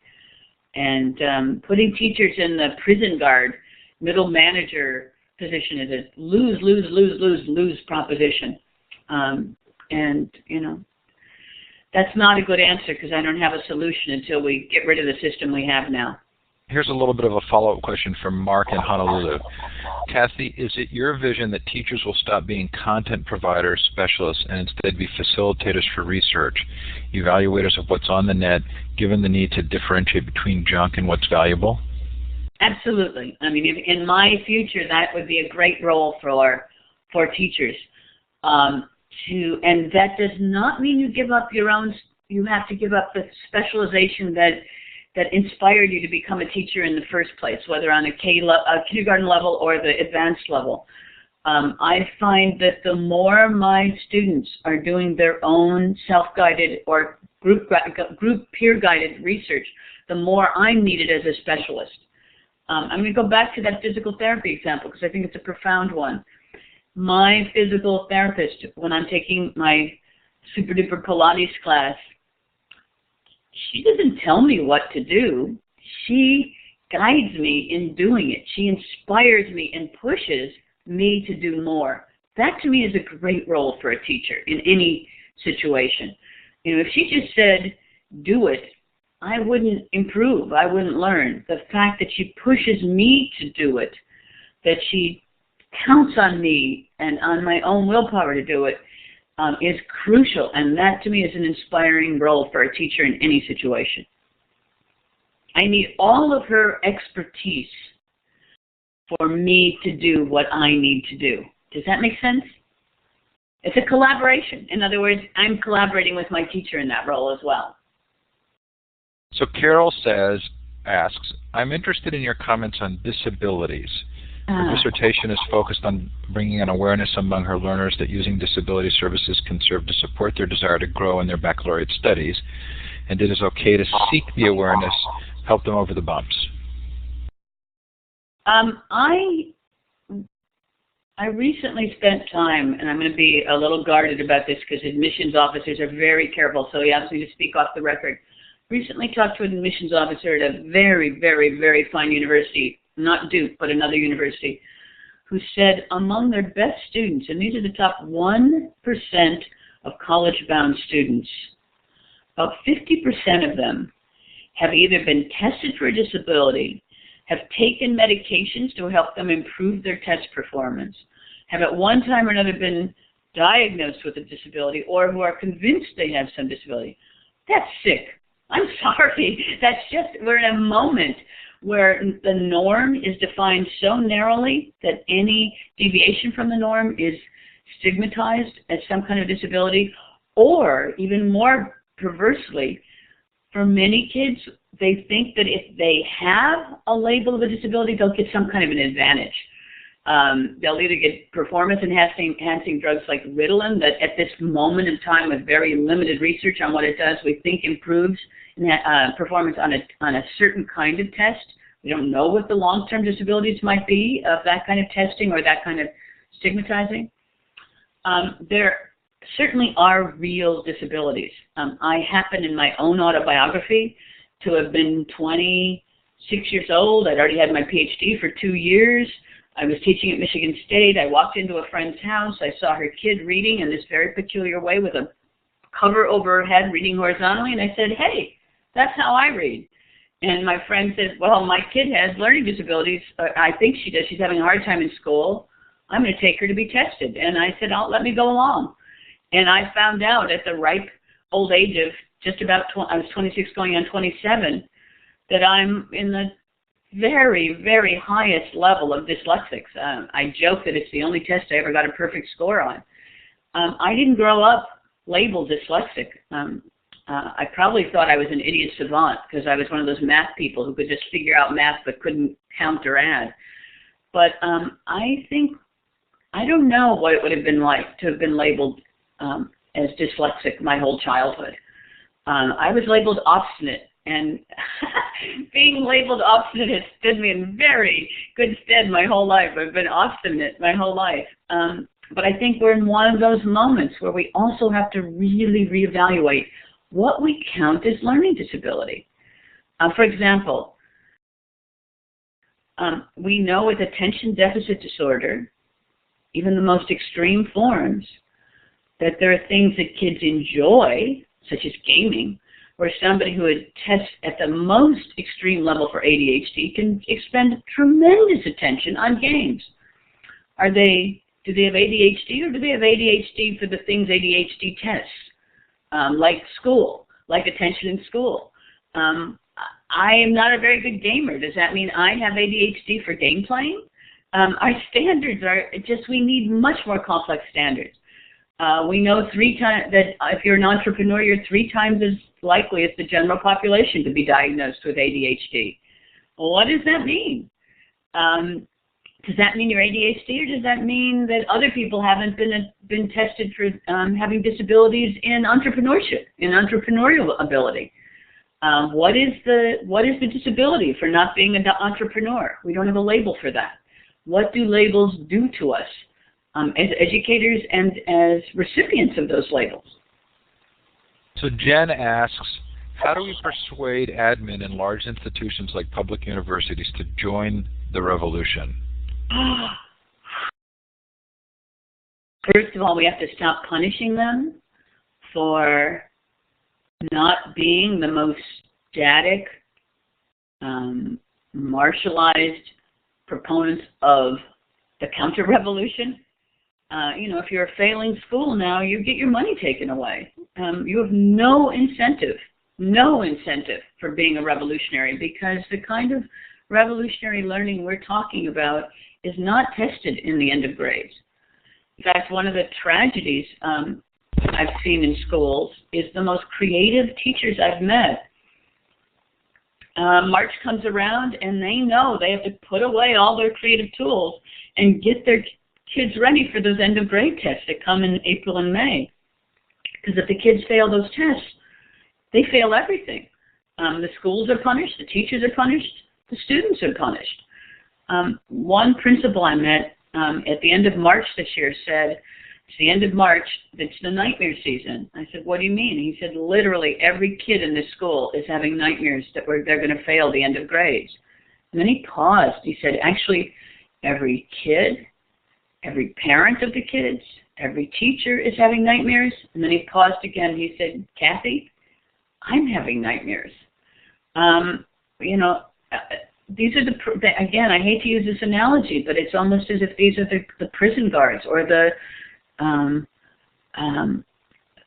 And putting teachers in the prison guard, middle manager position is a lose proposition. And that's not a good answer because I don't have a solution until we get rid of the system we have now. Here's a little bit of a follow-up question from Mark in Honolulu. Cathy, is it your vision that teachers will stop being content providers, specialists, and instead be facilitators for research, evaluators of what's on the net, given the need to differentiate between junk and what's valuable? Absolutely. I mean, in my future, that would be a great role for teachers. And that does not mean you give up you have to give up the specialization that inspired you to become a teacher in the first place, whether on a kindergarten level or the advanced level. I find that the more my students are doing their own self-guided or group peer-guided research, the more I'm needed as a specialist. I'm going to go back to that physical therapy example because I think it's a profound one. My physical therapist, when I'm taking my super-duper Pilates class, she doesn't tell me what to do. She guides me in doing it. She inspires me and pushes me to do more. That to me is a great role for a teacher in any situation. If she just said, do it, I wouldn't improve. I wouldn't learn. The fact that she pushes me to do it, that she counts on me and on my own willpower to do it, is crucial, and that to me is an inspiring role for a teacher in any situation. I need all of her expertise for me to do what I need to do. Does that make sense? It's a collaboration. In other words, I'm collaborating with my teacher in that role as well. So Carol asks, I'm interested in your comments on disabilities. Her dissertation is focused on bringing an awareness among her learners that using disability services can serve to support their desire to grow in their baccalaureate studies, and it is okay to seek the awareness, help them over the bumps. I recently spent time, and I'm going to be a little guarded about this because admissions officers are very careful, so he asked me to speak off the record. Recently talked to an admissions officer at a very, very, very fine university, not Duke, but another university, who said among their best students, and these are the top 1% of college-bound students, about 50% of them have either been tested for a disability, have taken medications to help them improve their test performance, have at one time or another been diagnosed with a disability, or who are convinced they have some disability. That's sick. I'm sorry. That's just, we're in a moment where the norm is defined so narrowly that any deviation from the norm is stigmatized as some kind of disability, or even more perversely, for many kids, they think that if they have a label of a disability, they'll get some kind of an advantage. They'll either get performance-enhancing drugs like Ritalin, that at this moment in time with very limited research on what it does, we think improves performance on a certain kind of test. We don't know what the long-term disabilities might be of that kind of testing or that kind of stigmatizing. There certainly are real disabilities. I happen in my own autobiography to have been 26 years old. I'd already had my PhD for 2 years. I was teaching at Michigan State. I walked into a friend's house. I saw her kid reading in this very peculiar way with a cover over her head, reading horizontally, and I said, hey, that's how I read. And my friend said, well, my kid has learning disabilities. I think she does. She's having a hard time in school. I'm going to take her to be tested. And I said, let me go along. And I found out at the ripe old age of just about, I was 26 going on 27, that I'm in the very, very highest level of dyslexics. I joke that it's the only test I ever got a perfect score on. I didn't grow up labeled dyslexic. I probably thought I was an idiot savant because I was one of those math people who could just figure out math but couldn't count or add. But I don't know what it would have been like to have been labeled as dyslexic my whole childhood. I was labeled obstinate, and being labeled obstinate has stood me in very good stead my whole life. I've been obstinate my whole life. But I think we're in one of those moments where we also have to really reevaluate what we count as learning disability. For example, we know with attention deficit disorder, even the most extreme forms, that there are things that kids enjoy, such as gaming, where somebody who tests at the most extreme level for ADHD can expend tremendous attention on games. Do they have ADHD, or do they have ADHD for the things ADHD tests, like school, like attention in school? I am not a very good gamer. Does that mean I have ADHD for game playing? Our standards are just, we need much more complex standards. We know 3 times that if you're an entrepreneur, you're 3 times as likely as the general population to be diagnosed with ADHD. Well, what does that mean? Does that mean you're ADHD, or does that mean that other people haven't been tested for having disabilities in entrepreneurship, in entrepreneurial ability? What is the disability for not being an entrepreneur? We don't have a label for that. What do labels do to us as educators and as recipients of those labels? So Jen asks, how do we persuade admin in large institutions like public universities to join the revolution? First of all, we have to stop punishing them for not being the most static, martialized proponents of the counter-revolution. If you're a failing school now, you get your money taken away. You have no incentive for being a revolutionary, because the kind of revolutionary learning we're talking about is not tested in the end of grades. In fact, one of the tragedies I've seen in schools is the most creative teachers I've met. March comes around and they know they have to put away all their creative tools and get their kids ready for those end of grade tests that come in April and May. Because if the kids fail those tests, they fail everything. The schools are punished, the teachers are punished, the students are punished. One principal I met at the end of March this year said, it's the end of March, it's the nightmare season. I said, what do you mean? He said, literally every kid in this school is having nightmares that they're going to fail the end of grades. And then he paused. He said, actually, every kid, every parent of the kids, every teacher is having nightmares. And then he paused again. He said, Cathy, I'm having nightmares. These are again, I hate to use this analogy, but it's almost as if these are the prison guards or the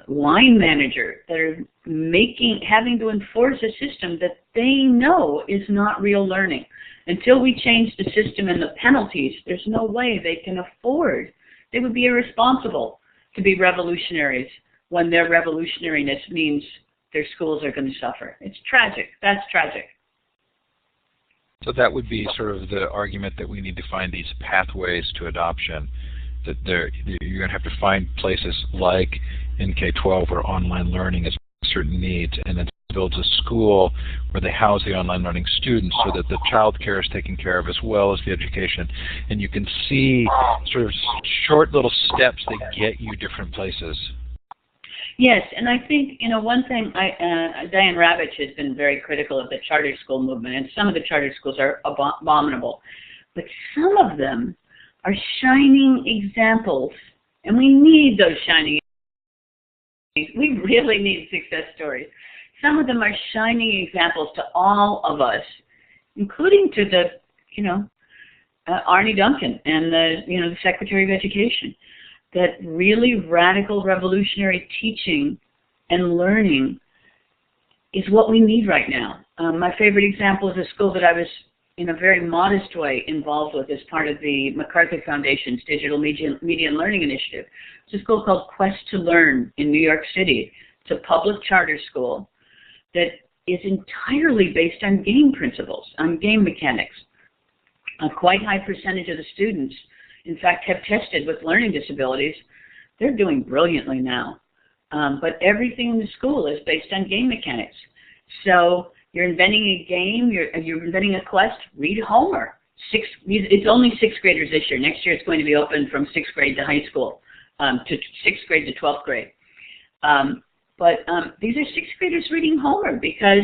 line manager that are having to enforce a system that they know is not real learning. Until we change the system and the penalties, there's no way they can afford. They would be irresponsible to be revolutionaries when their revolutionariness means their schools are going to suffer. It's tragic. That's tragic. So that would be sort of the argument that we need to find these pathways to adoption, that you're going to have to find places like in K-12 where online learning has certain needs, and then builds a school where they house the online learning students so that the child care is taken care of as well as the education. And you can see sort of short little steps that get you different places. Yes, and I think, one thing, Diane Ravitch has been very critical of the charter school movement, and some of the charter schools are abominable. But some of them are shining examples, and we need those shining examples. We really need success stories. Some of them are shining examples to all of us, including to the, Arnie Duncan and the Secretary of Education, that really radical revolutionary teaching and learning is what we need right now. My favorite example is a school that I was, in a very modest way, involved with as part of the MacArthur Foundation's Digital Media and Learning Initiative. It's a school called Quest to Learn in New York City. It's a public charter school that is entirely based on game principles, on game mechanics. A quite high percentage of the students, in fact, have tested with learning disabilities. They're doing brilliantly now. But everything in the school is based on game mechanics. So you're inventing a game, you're inventing a quest, read Homer. It's only sixth graders this year. Next year it's going to be open from sixth grade to high school, to sixth grade to 12th grade. But these are sixth graders reading Homer because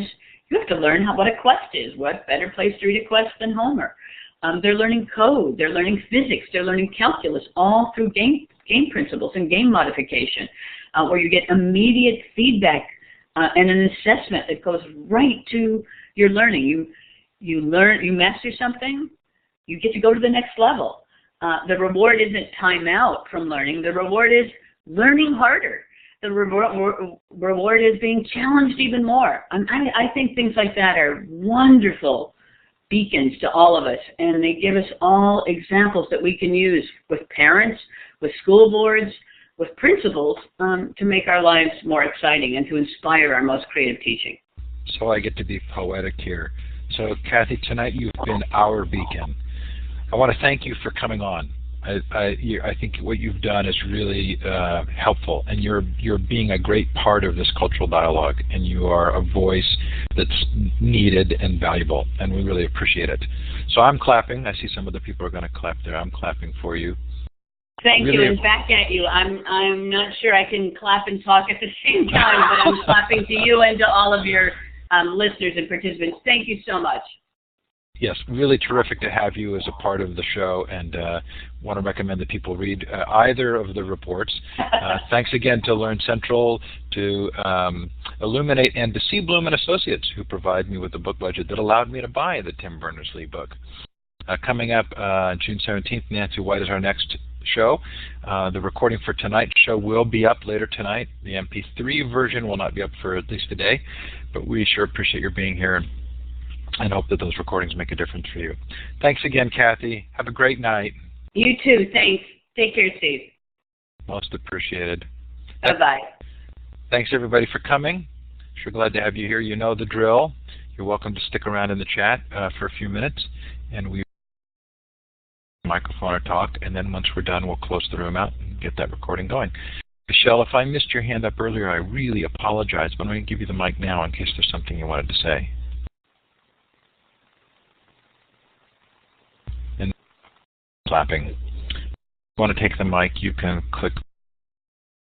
you have to learn what a quest is. What better place to read a quest than Homer? They're learning code, they're learning physics, they're learning calculus, all through game principles and game modification, where you get immediate feedback and an assessment that goes right to your learning. You master something, you get to go to the next level. The reward isn't time out from learning. The reward is learning harder. The reward is being challenged even more. I think things like that are wonderful beacons to all of us, and they give us all examples that we can use with parents, with school boards, with principals to make our lives more exciting and to inspire our most creative teaching. So I get to be poetic here. So Cathy, tonight you've been our beacon. I want to thank you for coming on. I think what you've done is really helpful, and you're being a great part of this cultural dialogue, and you are a voice that's needed and valuable, and we really appreciate it. So I'm clapping. I see some of the people are going to clap there. I'm clapping for you. Thank you, and back at you. I'm not sure I can clap and talk at the same time, but I'm clapping to you and to all of your listeners and participants. Thank you so much. Yes, really terrific to have you as a part of the show, and want to recommend that people read either of the reports. Thanks again to Learn Central, to Illuminate, and to C. Bloom and Associates, who provide me with the book budget that allowed me to buy the Tim Berners-Lee book. Coming up June 17th, Nancy White is our next show. The recording for tonight's show will be up later tonight. The MP3 version will not be up for at least a day, but we sure appreciate your being here and hope that those recordings make a difference for you. Thanks again, Cathy. Have a great night. You too. Thanks. Take care, Steve. Most appreciated. Bye-bye. Thanks, everybody, for coming. Sure glad to have you here. You know the drill. You're welcome to stick around in the chat for a few minutes, and we microphone or talk, and then once we're done, we'll close the room out and get that recording going. Michelle, if I missed your hand up earlier, I really apologize, but I'm going to give you the mic now in case there's something you wanted to say. And clapping. want to take the mic, you can click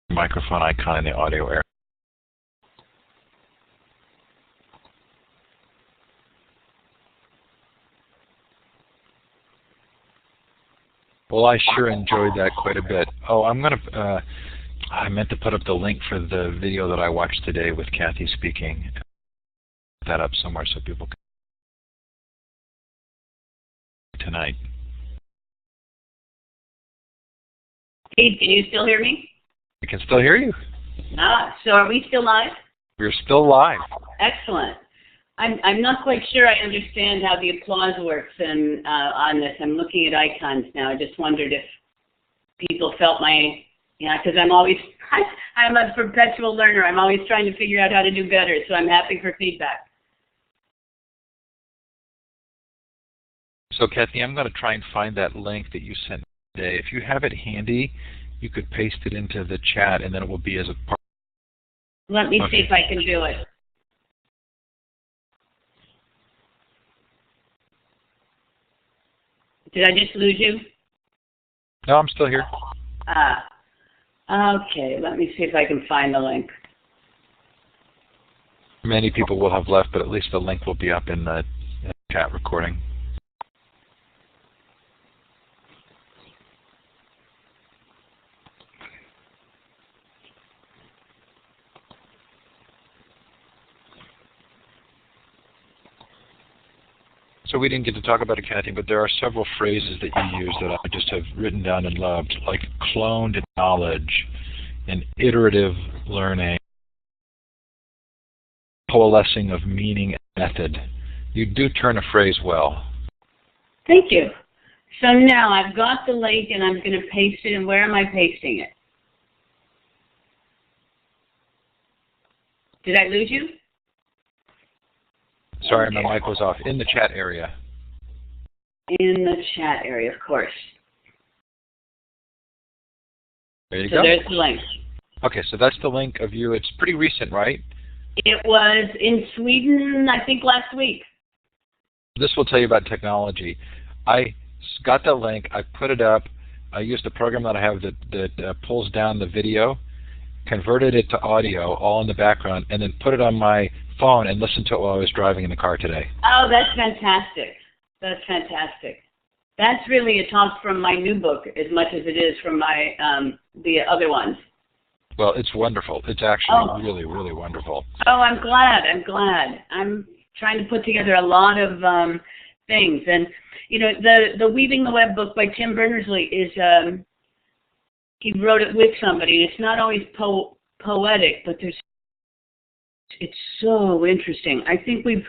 the microphone icon in the audio area. Well, I sure enjoyed that quite a bit. Oh, I meant to put up the link for the video that I watched today with Cathy speaking. Put that up somewhere so people can tonight. Steve, can you still hear me? I can still hear you. So are we still live? We're still live. Excellent. I'm not quite sure I understand how the applause works and on this. I'm looking at icons now. I just wondered if people felt because I'm a perpetual learner. I'm always trying to figure out how to do better, so I'm happy for feedback. So, Cathy, I'm going to try and find that link that you sent today. If you have it handy, you could paste it into the chat, and then it will be as a part. Let me see if I can do it. Did I just lose you? No, I'm still here. Okay, let me see if I can find the link. Many people will have left, but at least the link will be up in the chat recording. So we didn't get to talk about it, Cathy, but there are several phrases that you use that I just have written down and loved, like cloned knowledge and iterative learning, coalescing of meaning and method. You do turn a phrase well. Thank you. So now I've got the link and I'm going to paste it. And where am I pasting it? Did I lose you? Sorry, my mic was off. In the chat area. In the chat area, of course. There you go. So there's the link. Okay, so that's the link of you. It's pretty recent, right? It was in Sweden, I think, last week. This will tell you about technology. I got the link. I put it up. I used a program that I have that pulls down the video, converted it to audio, all in the background, and then put it on my phone and listened to it while I was driving in the car today. Oh, that's fantastic. That's fantastic. That's really a talk from my new book as much as it is from my the other ones. Well, it's wonderful. It's actually really, really wonderful. Oh, I'm glad. I'm glad. I'm trying to put together a lot of things. And, you know, the Weaving the Web book by Tim Berners-Lee is, he wrote it with somebody. It's not always poetic, but it's so interesting. I think we've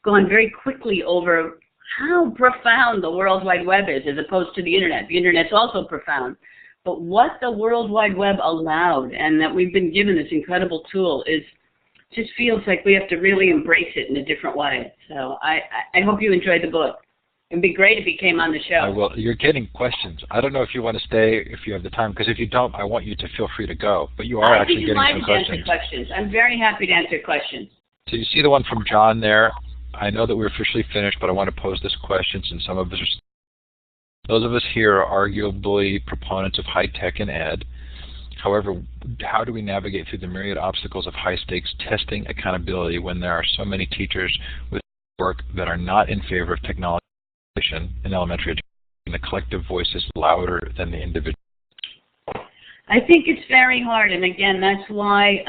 gone very quickly over how profound the World Wide Web is as opposed to the Internet. The Internet's also profound. But what the World Wide Web allowed and that we've been given this incredible tool just feels like we have to really embrace it in a different way. So I hope you enjoyed the book. It'd be great if you came on the show. I will. You're getting questions. I don't know if you want to stay, if you have the time, because if you don't, I want you to feel free to go. But you are actually getting some questions. Answer questions. I'm very happy to answer questions. So you see the one from John there. I know that we're officially finished, but I want to pose this question since some of us are. Those of us here are arguably proponents of high tech and ed. However, how do we navigate through the myriad obstacles of high-stakes testing accountability when there are so many teachers with work that are not in favor of technology in elementary education, and the collective voice is louder than the individual? I think it's very hard, and again, that's why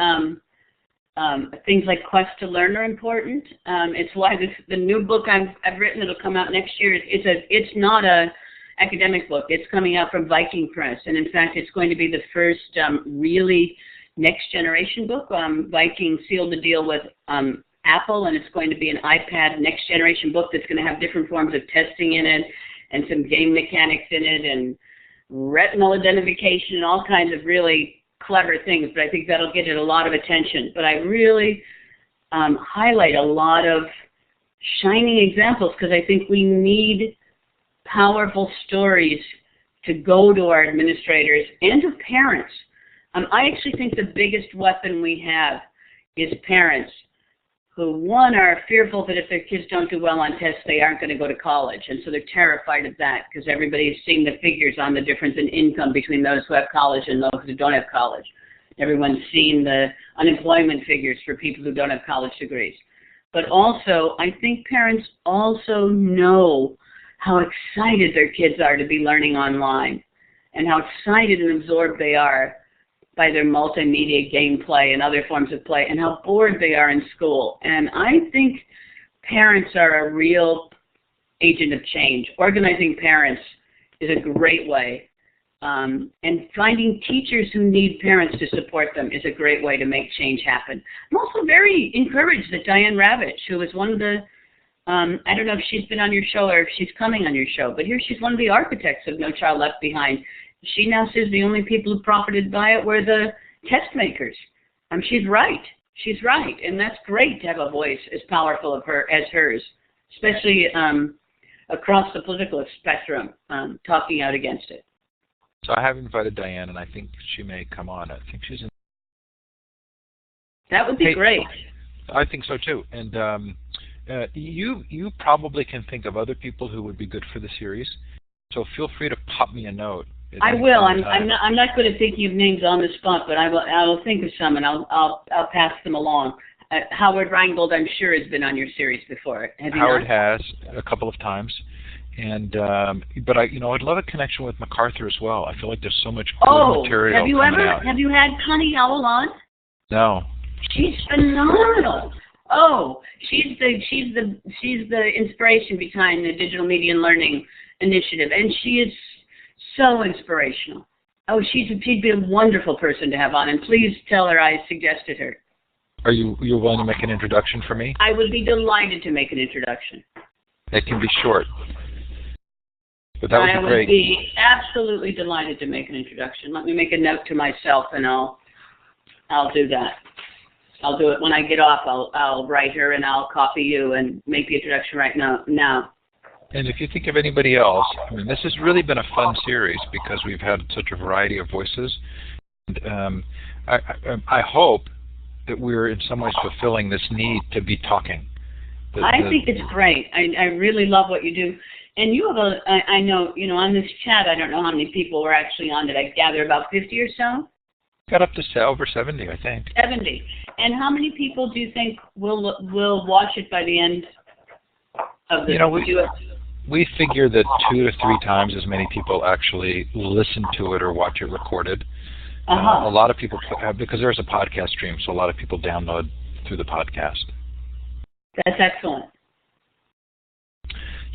things like Quest to Learn are important. It's why the new book I've written, it'll come out next year. It's not a academic book. It's coming out from Viking Press, and in fact, it's going to be the first really next generation book. Viking sealed the deal with Apple, and it's going to be an iPad next generation book that's going to have different forms of testing in it, and some game mechanics in it, and retinal identification, and all kinds of really clever things. But I think that'll get it a lot of attention. But I really highlight a lot of shining examples because I think we need powerful stories to go to our administrators and to parents. I actually think the biggest weapon we have is parents who, one, are fearful that if their kids don't do well on tests, they aren't going to go to college. And so they're terrified of that because everybody's seeing the figures on the difference in income between those who have college and those who don't have college. Everyone's seen the unemployment figures for people who don't have college degrees. But also, I think parents also know how excited their kids are to be learning online and how excited and absorbed they are by their multimedia gameplay and other forms of play, and how bored they are in school. And I think parents are a real agent of change. Organizing parents is a great way. And finding teachers who need parents to support them is a great way to make change happen. I'm also very encouraged that Diane Ravitch, who was one of the, I don't know if she's been on your show or if she's coming on your show, but here she's one of the architects of No Child Left Behind. She now says the only people who profited by it were the test makers. She's right. She's right. And that's great to have a voice as powerful of her as hers, especially across the political spectrum, talking out against it. So I have invited Diane, and I think she may come on. I think she's in. That would be great. I think so too. And you probably can think of other people who would be good for the series. So feel free to pop me a note. I will. I'm not good at thinking of names on the spot, but I will think of some and I'll pass them along. Howard Reingold, I'm sure, has been on your series before. Have you Howard not? has a couple of times, and but I'd love a connection with MacArthur as well. I feel like there's so much good material coming out. Have you had Connie Howell on? No. She's phenomenal. Oh, she's the inspiration behind the Digital Media and Learning Initiative, and she is so inspirational. Oh, she'd be a wonderful person to have on, and please tell her I suggested her. Are you willing to make an introduction for me? I would be delighted to make an introduction. It can be short, but that would be great. I would be absolutely delighted to make an introduction. Let me make a note to myself, and I'll do that. I'll do it when I get off. I'll write her, and I'll copy you and make the introduction right now. And if you think of anybody else, I mean, this has really been a fun series because we've had such a variety of voices. And, I hope that we're in some ways fulfilling this need to be talking. I think it's great. I really love what you do. And you have I know, on this chat, I don't know how many people were actually on it. I gather about 50 or so? Got up to over 70, I think. 70. And how many people do you think will watch it by the end of the We figure that 2 to 3 times as many people actually listen to it or watch it recorded. A lot of people, because there's a podcast stream, so a lot of people download through the podcast. That's excellent.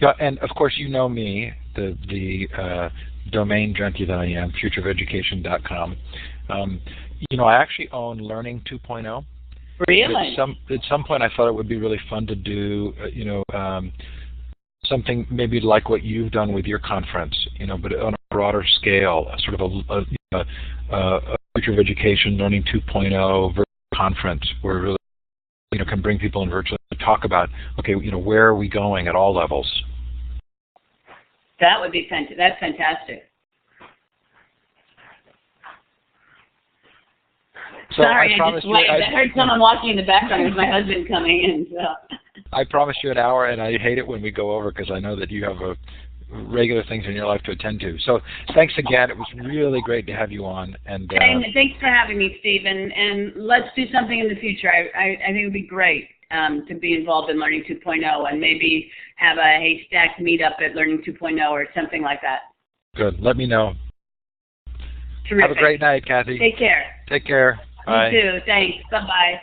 Yeah, and of course you know me, the domain junkie that I am, futureofeducation.com. I actually own Learning 2.0. Really? At some point I thought it would be really fun to do, something maybe like what you've done with your conference, but on a broader scale, sort of a Future of Education Learning 2.0 virtual conference where really, can bring people in virtually to talk about, okay, where are we going at all levels? That would be fantastic. That's fantastic. So sorry, I heard someone walking in the background. It was my husband coming in. So. I promised you an hour, and I hate it when we go over because I know that you have regular things in your life to attend to. So thanks again. It was really great to have you on. And thanks for having me, Steve. And let's do something in the future. I think it would be great to be involved in Learning 2.0 and maybe have a Haystack meetup at Learning 2.0 or something like that. Good. Let me know. Terrific. Have a great night, Cathy. Take care. Take care. Bye. You too. Thanks. Bye-bye.